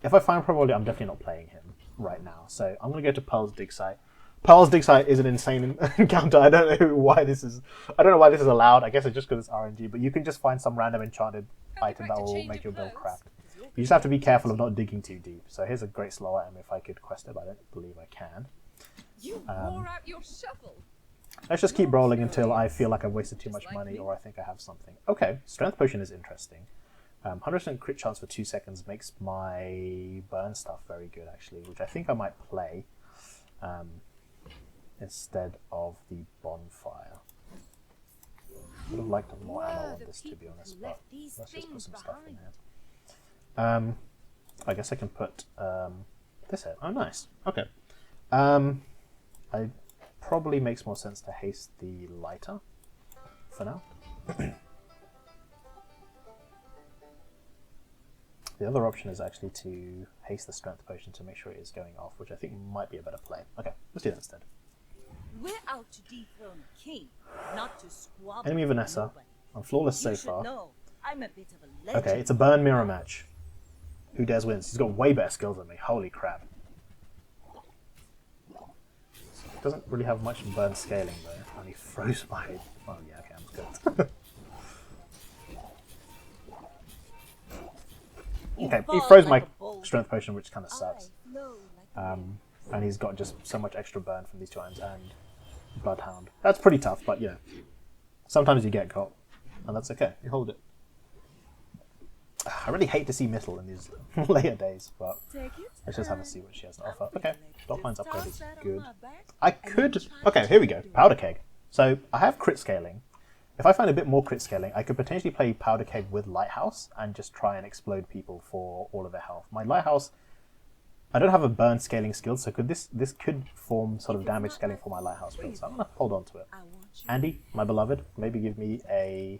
If I find Primordial, I'm definitely not playing him right now. So, I'm going to go to Pearl's Dig Site. Pearl's Dig Site is an insane encounter. I don't know why this is allowed. I guess it's just because it's RNG, but you can just find some random enchanted item that will make your build cracked. You just have to be careful of not digging too deep. So here's a great slow item if I could quest it, but I don't believe I can.
You wore out your shovel.
Let's just keep rolling until I feel like I've wasted too much money or I think I have something. Okay, Strength Potion is interesting. 100% crit chance for 2 seconds makes my burn stuff very good actually, which I think I might play instead of the bonfire. Would have liked more ammo on this to be honest, but let's just put some stuff in here. I guess I can put this here. Oh, nice. Okay. I probably makes more sense to haste the lighter for now. The other option is actually to haste the strength potion to make sure it is going off, which I think might be a better play. Okay, let's do that instead.
We're out to dethrone a king, not to squabble.
Enemy
with
Vanessa.
nobody.
I'm flawless so
You should
far.
know, I'm a bit of a legend.
Okay, it's a burn mirror match. Who dares wins? He's got way better skills than me. Holy crap. Doesn't really have much burn scaling though. Only froze my... Oh yeah, okay, I'm good. Okay, he froze my strength potion, which kind of sucks. And he's got just so much extra burn from these two items and Bloodhound. That's pretty tough, but you know, sometimes you get caught, and that's okay. You hold it. I really hate to see Mittel in these later days, but let's just have a see what she has to offer. Okay, Dotline's upgrade is good. I could... Okay, here we go. Powder Keg. So, I have crit scaling. If I find a bit more crit scaling, I could potentially play Powder Keg with Lighthouse and just try and explode people for all of their health. My Lighthouse... I don't have a burn scaling skill, so this could form sort of damage scaling for my Lighthouse build, so I'm going to hold on to it. Andy, my beloved, maybe give me a...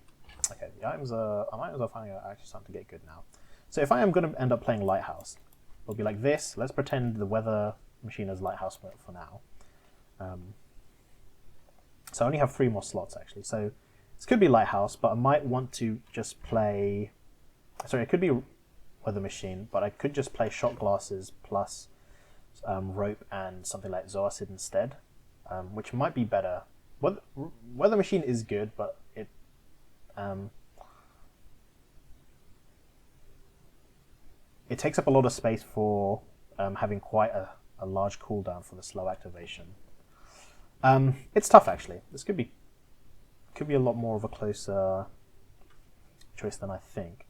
Okay, the items are finding are actually starting to get good now. So if I am going to end up playing Lighthouse, it'll be like this. Let's pretend the weather machine is Lighthouse for now. So I only have 3 more slots actually. So this could be Lighthouse, but I might want to just play... Sorry, it could be Weather Machine, but I could just play Shot Glasses plus Rope and something like Zoacid instead, which might be better. Weather Machine is good, but it takes up a lot of space for having quite a large cooldown for the slow activation. It's tough actually. This could be a lot more of a closer choice than I think.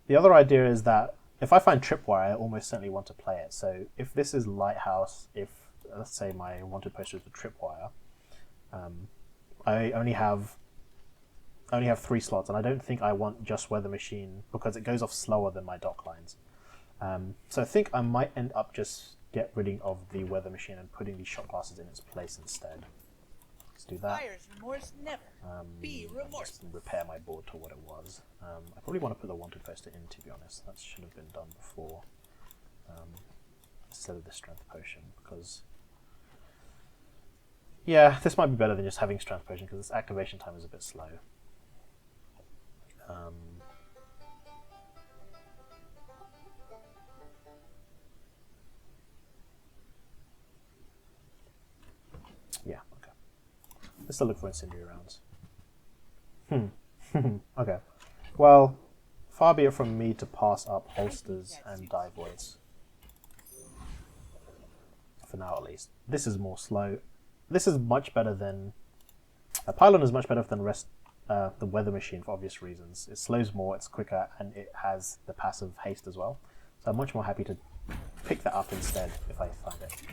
The other idea is that if I find Tripwire, I almost certainly want to play it. So if this is Lighthouse, if let's say my wanted poster is the Tripwire, I only have 3 slots, and I don't think I want just Weather Machine because it goes off slower than my dock lines. So I think I might end up just get rid of the Weather Machine and putting the Shot Glasses in its place instead. Let's do that.
Buyer's remorse never. Be remorseful.
Just repair my board to what it was. I probably want to put the wanted poster in, to be honest. That should have been done before instead of the strength potion, because yeah, this might be better than just having strength potion because its activation time is a bit slow. Let's still look for incendiary rounds. Okay. Well, far be it from me to pass up holsters and die voids. For now, at least. This is more slow. This is much better than... Pylon is much better than the weather machine for obvious reasons. It slows more, it's quicker, and it has the passive haste as well. So I'm much more happy to pick that up instead if I find it.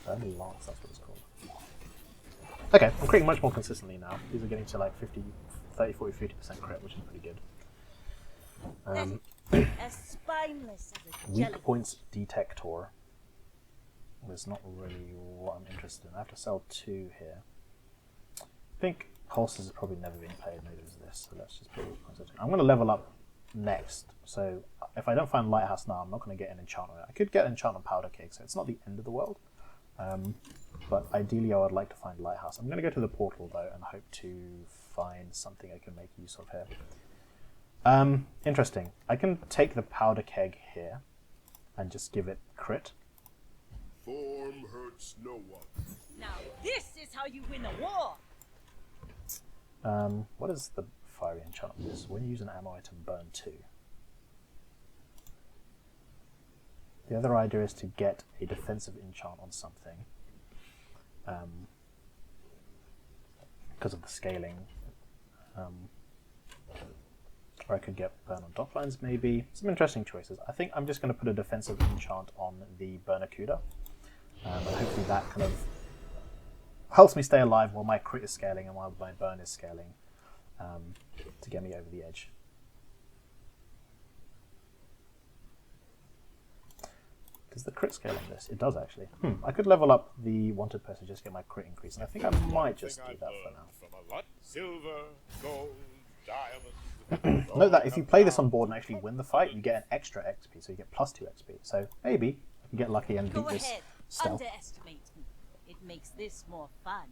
Burning Lance, that's what it's called. Okay, I'm critting much more consistently now. These are getting to like 50, 30, 40, 50% crit, which is pretty good.
As spineless as a
Weak
jelly.
points detector. That's not really what I'm interested in. I have to sell 2 here. I think holsters have probably never been paid, maybe it was this, so let's just put these points. I'm going to level up next, so if I don't find Lighthouse now, I'm not going to get an enchant on it. I could get an enchant on Powder Cake, so it's not the end of the world. But ideally I would like to find Lighthouse. I'm going to go to the portal though and hope to find something I can make use of here. Interesting. I can take the Powder Keg here and just give it crit.
Form hurts no one.
Now this is how you win a war.
What is the fiery enchant on this? When you use an ammo item, burn 2. The other idea is to get a defensive enchant on something. Because of the scaling. Or I could get burn on docklines maybe. Some interesting choices. I think I'm just going to put a defensive enchant on the Bernacuda. And hopefully that kind of helps me stay alive while my crit is scaling and while my burn is scaling to get me over the edge. Does the crit scale on this? It does actually. I could level up the wanted person just to get my crit increase, and I think I might just do that for now.
From a lot. Silver, gold, diamonds.
Note that if you play this on board and actually win the fight, you get an extra XP, so you get plus 2 XP. So maybe I can get lucky and
Go
beat this
ahead,
stealth.
underestimate me. It makes this more fun.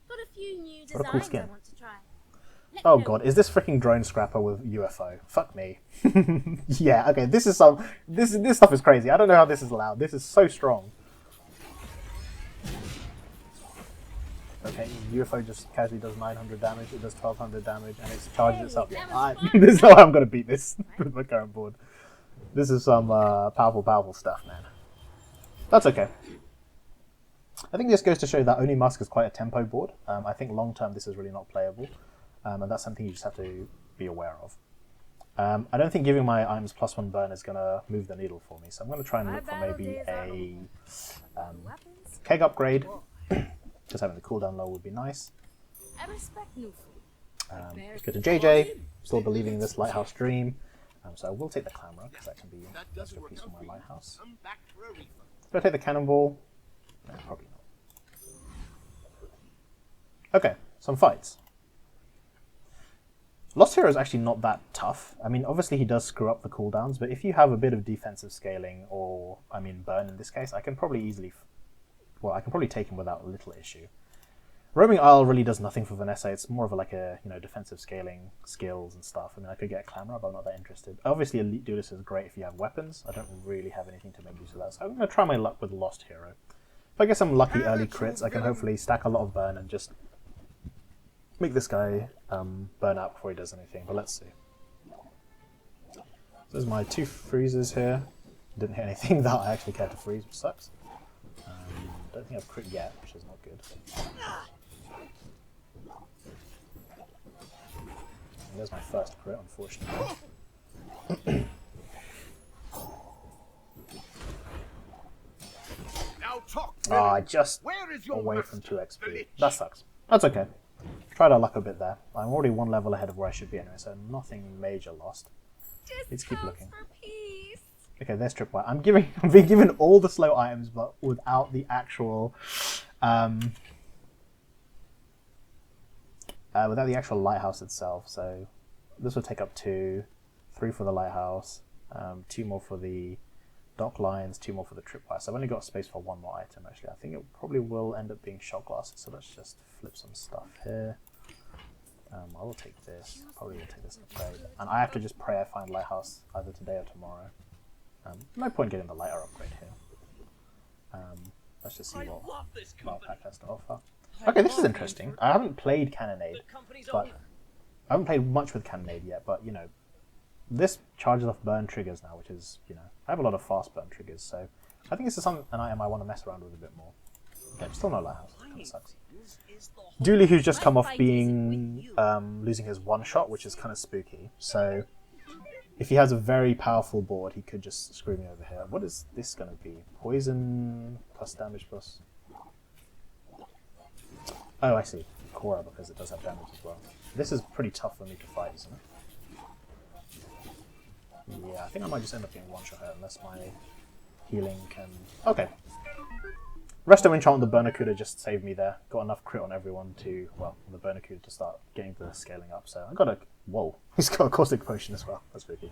Got a few new
What a
designs
cool skin.
I want to try.
Oh god, is this freaking drone scrapper with UFO? Fuck me. Yeah, okay, this stuff is crazy. I don't know how this is allowed. This is so strong. Okay, UFO just casually does 900 damage, it does 1200 damage, and it charges itself. This is how I'm gonna beat this with my current board. This is some powerful stuff, man. That's okay. I think this goes to show that Oni Musk is quite a tempo board. I think long term this is really not playable. And that's something you just have to be aware of. I don't think giving my items +1 burn is going to move the needle for me, so I'm going to try and look for maybe a keg upgrade. Just having the cooldown low would be nice.
I respect new food.
Let's go to JJ, still believing in this lighthouse dream. So I will take the Clamor, because that can be an extra piece of my lighthouse.
Come back for a refund.
Do I take the Cannonball? No, probably not. Okay, some fights. Lost Hero is actually not that tough. I mean, obviously he does screw up the cooldowns, but if you have a bit of defensive scaling, or, I mean, burn in this case, I can probably easily... Well, I can probably take him without little issue. Roaming Isle really does nothing for Vanessa. It's more of a defensive scaling skills and stuff. I mean, I could get a Clamor, but I'm not that interested. Obviously, Elite Duelist is great if you have weapons. I don't really have anything to make use of that, so I'm going to try my luck with Lost Hero. If I get some lucky early crits, I can hopefully stack a lot of burn and just make this guy burn out before he does anything, but let's see. So there's my 2 freezes here. Didn't hit anything that I actually care to freeze, which sucks. Don't think I've crit yet, which is not good. And there's my first crit, unfortunately.
Now talk.
Just
Where is your
away
master,
from 2
the
XP.
Lich?
That sucks. That's okay. Tried our luck a bit there. I'm already 1 level ahead of where I should be anyway, so nothing major lost. Let's keep looking.
For peace.
Okay, there's Tripwire. I'm being given all the slow items, but without the actual, lighthouse itself. So this will take up 2, 3 for the lighthouse, 2 more for the dock lines, 2 more for the Tripwire. So I've only got space for 1 more item actually. I think it probably will end up being shot glasses. So let's just flip some stuff here. I will take this. Probably will take this upgrade. And I have to just pray I find Lighthouse either today or tomorrow. No point getting the lighter upgrade here. Let's just see what our pack has to offer. Okay, this is interesting. I haven't played Cannonade, but I haven't played much with Cannonade yet. But you know, this charges off burn triggers now, which is, you know, I have a lot of fast burn triggers, so I think this is an item I want to mess around with a bit more. Okay, still no Lighthouse. Kind of sucks. Dooley, who's just come off being losing his one shot, which is kind of spooky. So if he has a very powerful board, he could just screw me over here. What is this going to be? Poison plus damage plus. Oh, I see. Cora, because it does have damage as well. This is pretty tough for me to fight, isn't it? Yeah, I think I might just end up getting one shot here unless my healing can. Okay. Resto Enchant on the Bernacuda just saved me there. Got enough crit on everyone to, well, on the Bernacuda to start getting the scaling up. So I got a, whoa, he's got a Caustic Potion as well. That's spooky.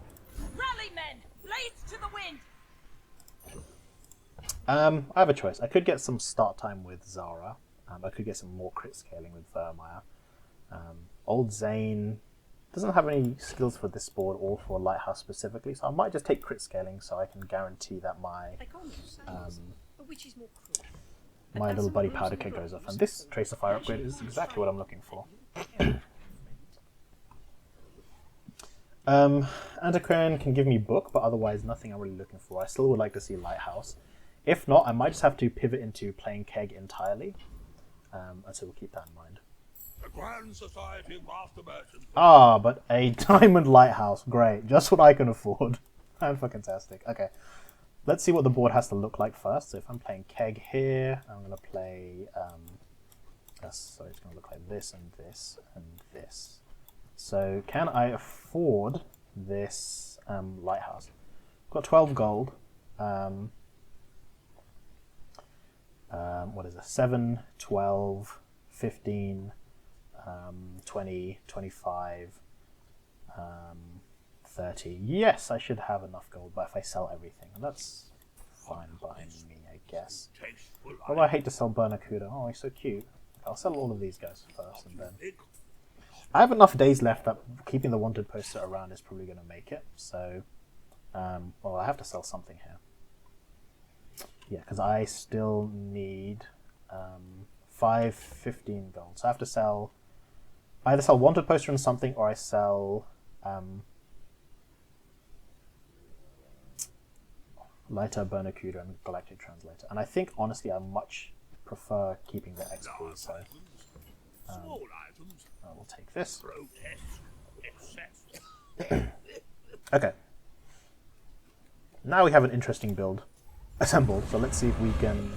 Rally, men! Blades to the wind!
I have a choice. I could get some start time with Zara. I could get some more crit scaling with Vermeer. Old Zane doesn't have any skills for this board or for Lighthouse specifically, so I might just take crit scaling so I can guarantee that my my little buddy powder keg goes off. And this Tracer Fire upgrade is exactly what I'm looking for. Antiquarian can give me book, but otherwise nothing I'm really looking for. I still would like to see Lighthouse. If not, I might just have to pivot into playing keg entirely. And so we'll keep that in mind.
The Grand Society Master Merchant.
Ah, but a Diamond Lighthouse. Great. Just what I can afford. Fantastic. Okay. Let's see what the board has to look like first. So if I'm playing keg here, I'm going to play... so it's going to look like this and this and this. So can I afford this Lighthouse? I've got 12 gold. What is it? 7, 12, 15, 20, 25, 30. Yes, I should have enough gold, but if I sell everything, that's fine by me, I guess. Although I hate to sell Bernacuda. Oh, he's so cute. I'll sell all of these guys first, and then... I have enough days left that keeping the wanted poster around is probably going to make it, so... well, I have to sell something here. Yeah, because I still need 15 gold. So I have to sell... I either sell wanted poster and something, or I sell... Lighter, Bernacuda, and Galactic Translator. And I think, honestly, I much prefer keeping the XP, so... I will take this. Okay. Now we have an interesting build assembled, so let's see if we can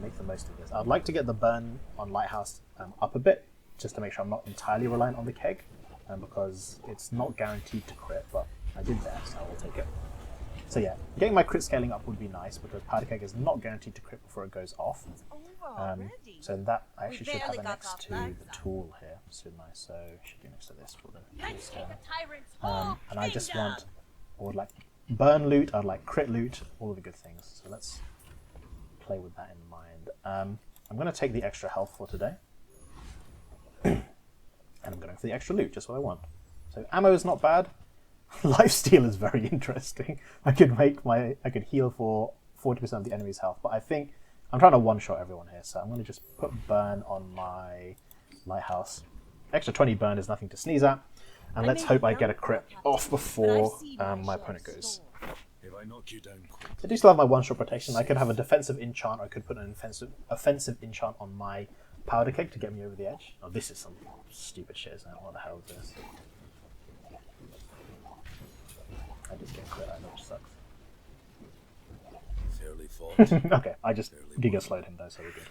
make the most of this. I'd like to get the burn on Lighthouse up a bit, just to make sure I'm not entirely reliant on the keg, because it's not guaranteed to crit, but I did that, so I will take it. So yeah, getting my crit scaling up would be nice, because powder keg is not guaranteed to crit before it goes off. So that I actually should have it next to the tool here. So nice. So it should be next to this for the scan. And I just want, I would like burn loot, I'd like crit loot, all of the good things. So let's play with that in mind. I'm going to take the extra health for today. And I'm going for the extra loot, just what I want. So ammo is not bad. Lifesteal is very interesting. I could heal for 40% of the enemy's health, but I think I'm trying to one-shot everyone here, so I'm going to just put burn on my Lighthouse. Extra 20 burn is nothing to sneeze at, and let's hope I get a crit off before my opponent goes.
If I knock you down quick.
I do still have my one-shot protection. I could have a defensive enchant, or I could put an offensive enchant on my powder keg to get me over the edge. Oh, this is some stupid shit, isn't it? What the hell is this? I just get crit, I know, which sucks.
Fairly fought.
Okay, I just Giga slowed him though, so we're good.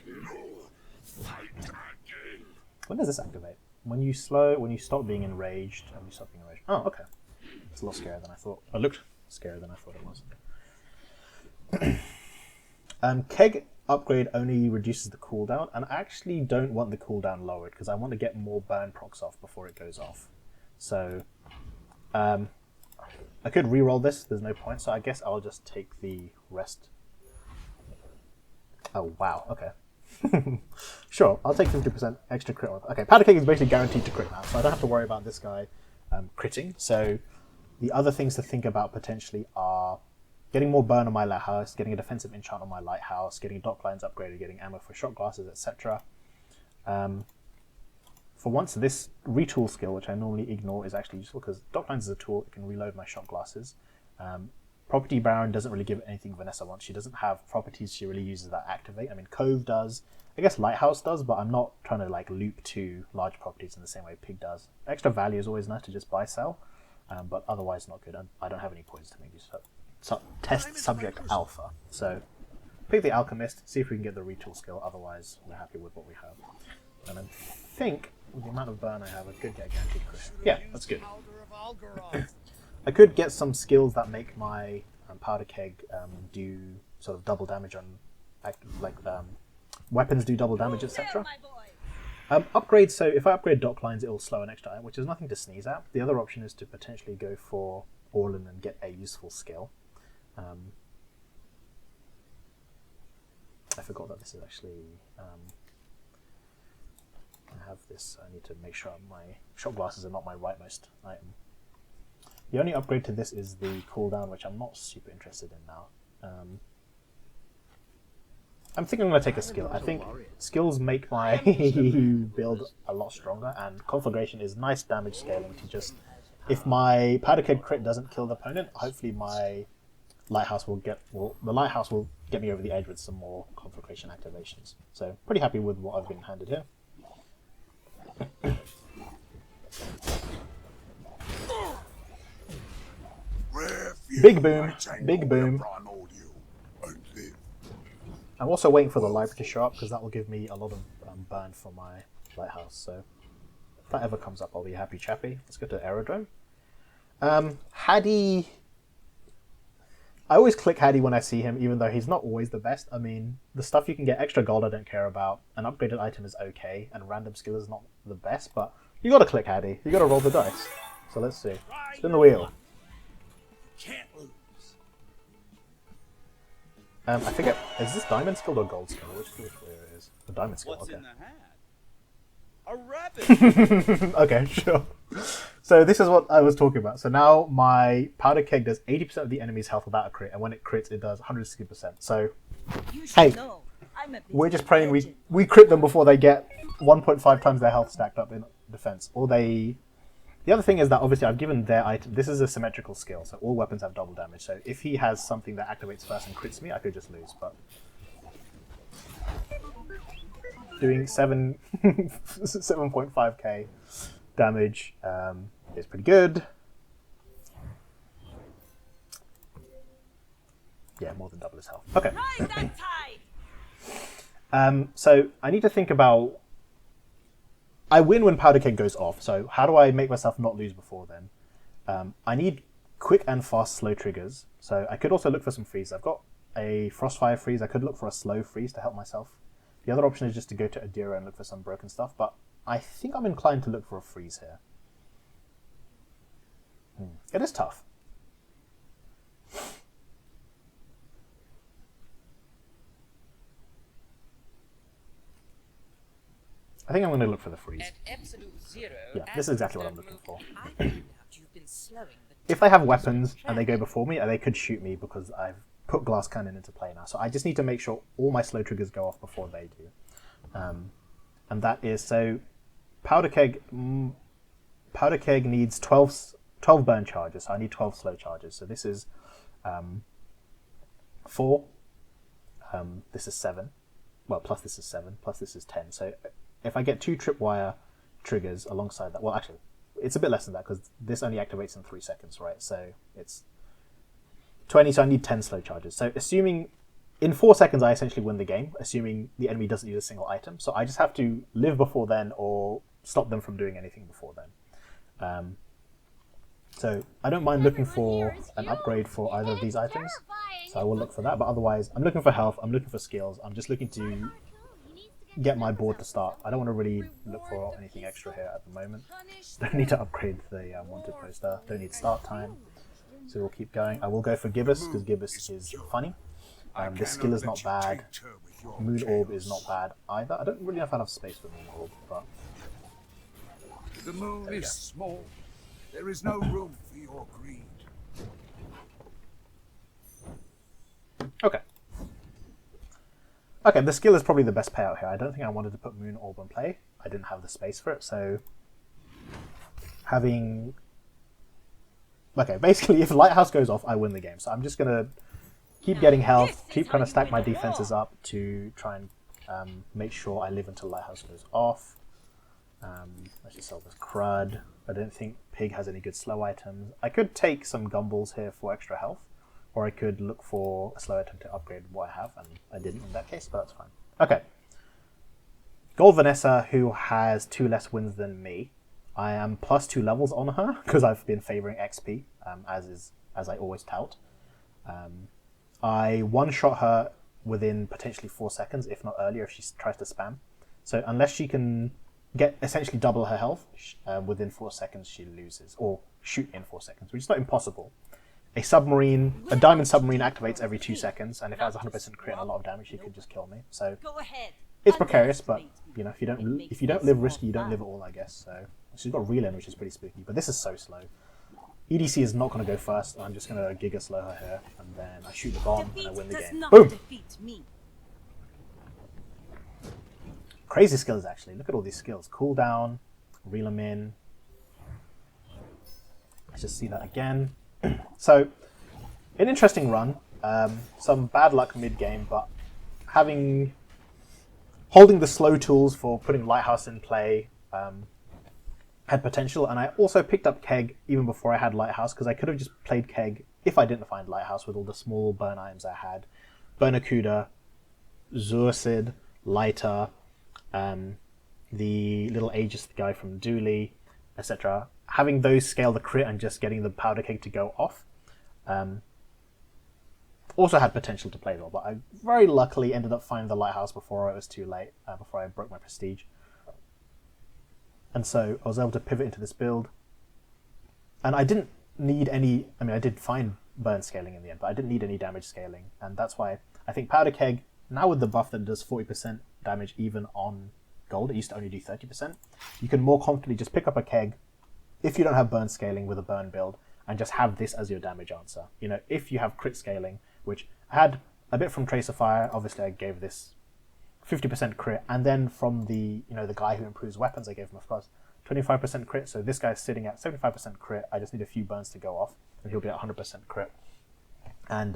When does this activate? When you stop being enraged, and you stop being enraged. Oh, okay. It's a lot scarier than I thought. It looked scarier than I thought it was. Keg upgrade only reduces the cooldown, and I actually don't want the cooldown lowered because I want to get more burn procs off before it goes off. So, I could reroll this, there's no point, so I guess I'll just take the rest. Oh, wow, okay. Sure, I'll take 50% extra crit on. Okay, Powder Keg is basically guaranteed to crit now, so I don't have to worry about this guy critting. So the other things to think about potentially are getting more burn on my lighthouse, getting a defensive enchant on my lighthouse, getting dock lines upgraded, getting ammo for shot glasses, etc. For once, this retool skill, which I normally ignore, is actually useful because dock lines is a tool. It can reload my shot glasses. Property Baron doesn't really give anything Vanessa wants. She doesn't have properties she really uses that activate. I mean, Cove does. I guess Lighthouse does, but I'm not trying to like loop two large properties in the same way Pig does. Extra value is always nice to just buy sell, but otherwise not good. I don't have any points to make use of. So, test subject alpha. So pick the Alchemist, see if we can get the retool skill. Otherwise, we're happy with what we have. And I think with the amount of burn I have, I could get a guaranteed crit. Yeah, that's good. I could get some skills that make my Powder Keg do sort of double damage on, weapons do double damage, etc. Upgrade, so if I upgrade dock lines, it will slow an extra item, which is nothing to sneeze at. The other option is to potentially go for Orlin and get a useful skill. I forgot that this is actually... I have this, I need to make sure my shot glasses are not my rightmost item. The only upgrade to this is the cooldown, which I'm not super interested in now. I'm thinking I'm going to take a skill. I think skills make my build a lot stronger, and Conflagration is nice damage scaling to just... If my Powder Keg crit doesn't kill the opponent, hopefully my Lighthouse will get... Well, the Lighthouse will get me over the edge with some more Conflagration activations. So, pretty happy with what I've been handed here. Big boom, big boom. I'm also waiting for the library to show up because that will give me a lot of burn for my lighthouse. So if that ever comes up, I'll be happy chappy. Let's go to Aerodrome. Haddy. I always click Haddy when I see him, even though he's not always the best. I mean, the stuff you can get extra gold I don't care about. An upgraded item is okay, and random skill is not the best, but you gotta click Haddy. You gotta roll the dice. So let's see. Spin the wheel.
Can't lose.
I forget, is this diamond skill or gold skill? Which it is? The diamond skill,
What's
okay.
in the hat? A rabbit!
Okay, sure. So this is what I was talking about. So now my Powder Keg does 80% of the enemy's health without a crit, and when it crits, it does 160%. So, hey, we're just praying we crit them before they get 1.5 times their health stacked up in defense. Or they... The other thing is that obviously I've given their item... This is a symmetrical skill, so all weapons have double damage. So if he has something that activates first and crits me, I could just lose, but... Doing 7.5k damage is pretty good. Yeah, more than double his health. Okay. So I need to think about... I win when Powder Keg goes off, so how do I make myself not lose before then? I need quick and fast slow triggers, so I could also look for some freeze. I've got a Frostfire freeze, I could look for a slow freeze to help myself. The other option is just to go to Adira and look for some broken stuff, but I think I'm inclined to look for a freeze here. It is tough. I think I'm going to look for the freeze.
At absolute zero,
Yeah, this is exactly what I'm looking for.
I found out you've been slowing the
If they have weapons and they go before me, they could shoot me because I've put Glass Cannon into play now. So I just need to make sure all my slow triggers go off before they do. And that is, so Powder Keg needs 12 burn charges, so I need 12 slow charges. So this is 4, this is 7, well, plus this is 7, plus this is 10. So if I get 2 tripwire triggers alongside that, well, actually, it's a bit less than that because this only activates in 3 seconds, right? So it's 20, so I need 10 slow charges. So assuming in 4 seconds, I essentially win the game, assuming the enemy doesn't use a single item. So I just have to live before then or stop them from doing anything before then. So I don't mind looking for an upgrade for either of these items. So I will look for that. But otherwise, I'm looking for health, I'm looking for skills. I'm just looking to get my board to start. I don't want to really look for anything extra here at the moment. Don't need to upgrade the wanted poster. Don't need start time. So we'll keep going. I will go for Gibbous because Gibbous is funny. This skill is not bad. Moon Orb is not bad either. I don't really know if I have space for Moon Orb, but...
The moon is small. There is no room for your greed.
Okay. Okay, the skill is probably the best payout here. I don't think I wanted to put Moon Orb in play. I didn't have the space for it, so... Having... Okay, basically, if Lighthouse goes off, I win the game. So I'm just going to keep getting health, keep trying to stack my defenses up to try and make sure I live until Lighthouse goes off. Let's just sell this crud. I don't think Pig has any good slow items. I could take some Gumballs here for extra health, or I could look for a slow item to upgrade what I have, and I didn't in that case, but that's fine. Okay. Gold Vanessa, who has 2 less wins than me. I am +2 levels on her, because I've been favouring XP, as I always tout. I one-shot her within potentially 4 seconds, if not earlier, if she tries to spam. So unless she can get essentially double her health, within 4 seconds she loses, or shoot in 4 seconds, which is not impossible. A diamond submarine activates every 2 seconds, and if it has 100% crit and a lot of damage, she could just kill me. So it's precarious, but you know, if you don't live risky, you don't live at all, I guess. So she's got Relin, which is pretty spooky, but this is so slow. EDC is not going to go first. I'm just going to Giga Slow her here, and then I shoot the bomb and I win the game. Boom! Crazy skills, actually. Look at all these skills. Cooldown, reel them in. Let's just see that again. So, an interesting run. Some bad luck mid-game, but holding the slow tools for putting Lighthouse in play had potential, and I also picked up Keg even before I had Lighthouse, because I could have just played Keg if I didn't find Lighthouse with all the small burn items I had. Bernacuda, Zursid, Lighter, the little Aegis guy from Dooley, etc. Having those scale the crit and just getting the powder keg to go off also had potential to play well, but I very luckily ended up finding the Lighthouse before it was too late, before I broke my prestige. And so I was able to pivot into this build. And I didn't need any... I mean, I did find burn scaling in the end, but I didn't need any damage scaling. And that's why I think Powder Keg, now with the buff that does 40% damage even on gold, it used to only do 30%, you can more confidently just pick up a keg if you don't have burn scaling with a burn build, and just have this as your damage answer. You know, if you have crit scaling, which I had a bit from Tracer Fire, obviously I gave this 50% crit, and then from the guy who improves weapons, I gave him a plus 25% crit. So this guy's sitting at 75% crit. I just need a few burns to go off, and he'll be at 100% crit. And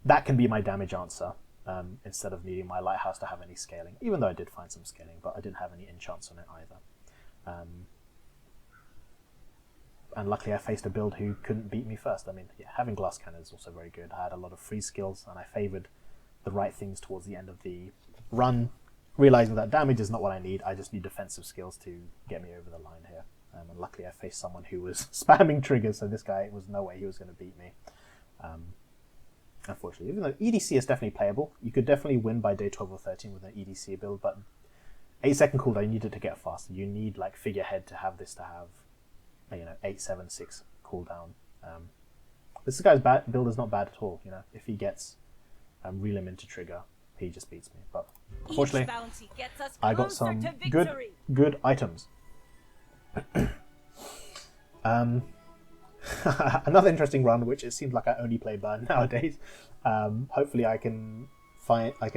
that can be my damage answer instead of needing my Lighthouse to have any scaling. Even though I did find some scaling, but I didn't have any enchants on it either. And luckily I faced a build who couldn't beat me first. I mean, yeah, having Glass Cannon is also very good. I had a lot of free skills, and I favoured the right things towards the end of the run, realising that damage is not what I need. I just need defensive skills to get me over the line here. And luckily I faced someone who was spamming triggers, so this guy was no way he was going to beat me. Unfortunately, even though EDC is definitely playable, you could definitely win by day 12 or 13 with an EDC build, but 8-second cooldown, you need it to get faster. You need like Figurehead to have this, to have 8-7-6 cooldown. This guy's build is not bad at all. If he gets reel him into trigger, he just beats me. But unfortunately, I got some good items. Another interesting run, which it seems like I only play burn nowadays. Hopefully, I can find a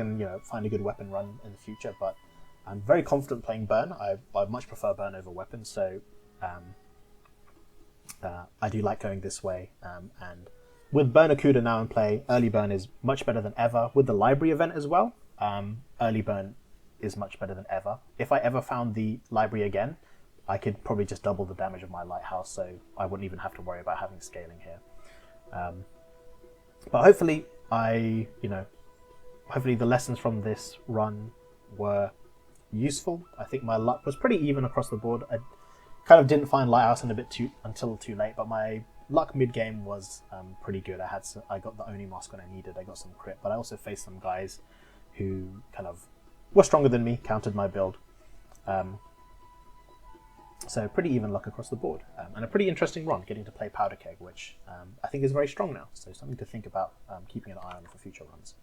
good weapon run in the future. But I'm very confident playing burn. I much prefer burn over weapons, so I do like going this way. And with Bernacuda now in play, early burn is much better than ever. With the library event as well, early burn is much better than ever. If I ever found the library again, I could probably just double the damage of my Lighthouse, so I wouldn't even have to worry about having scaling here. But hopefully, hopefully the lessons from this run were useful. I think my luck was pretty even across the board. I kind of didn't find Lighthouse until too late, but my luck mid-game was pretty good. I got the Oni mask when I needed. I got some crit, but I also faced some guys who kind of were stronger than me, countered my build. So pretty even luck across the board, and a pretty interesting run, getting to play Powder Keg, which I think is very strong now. So something to think about keeping an eye on for future runs.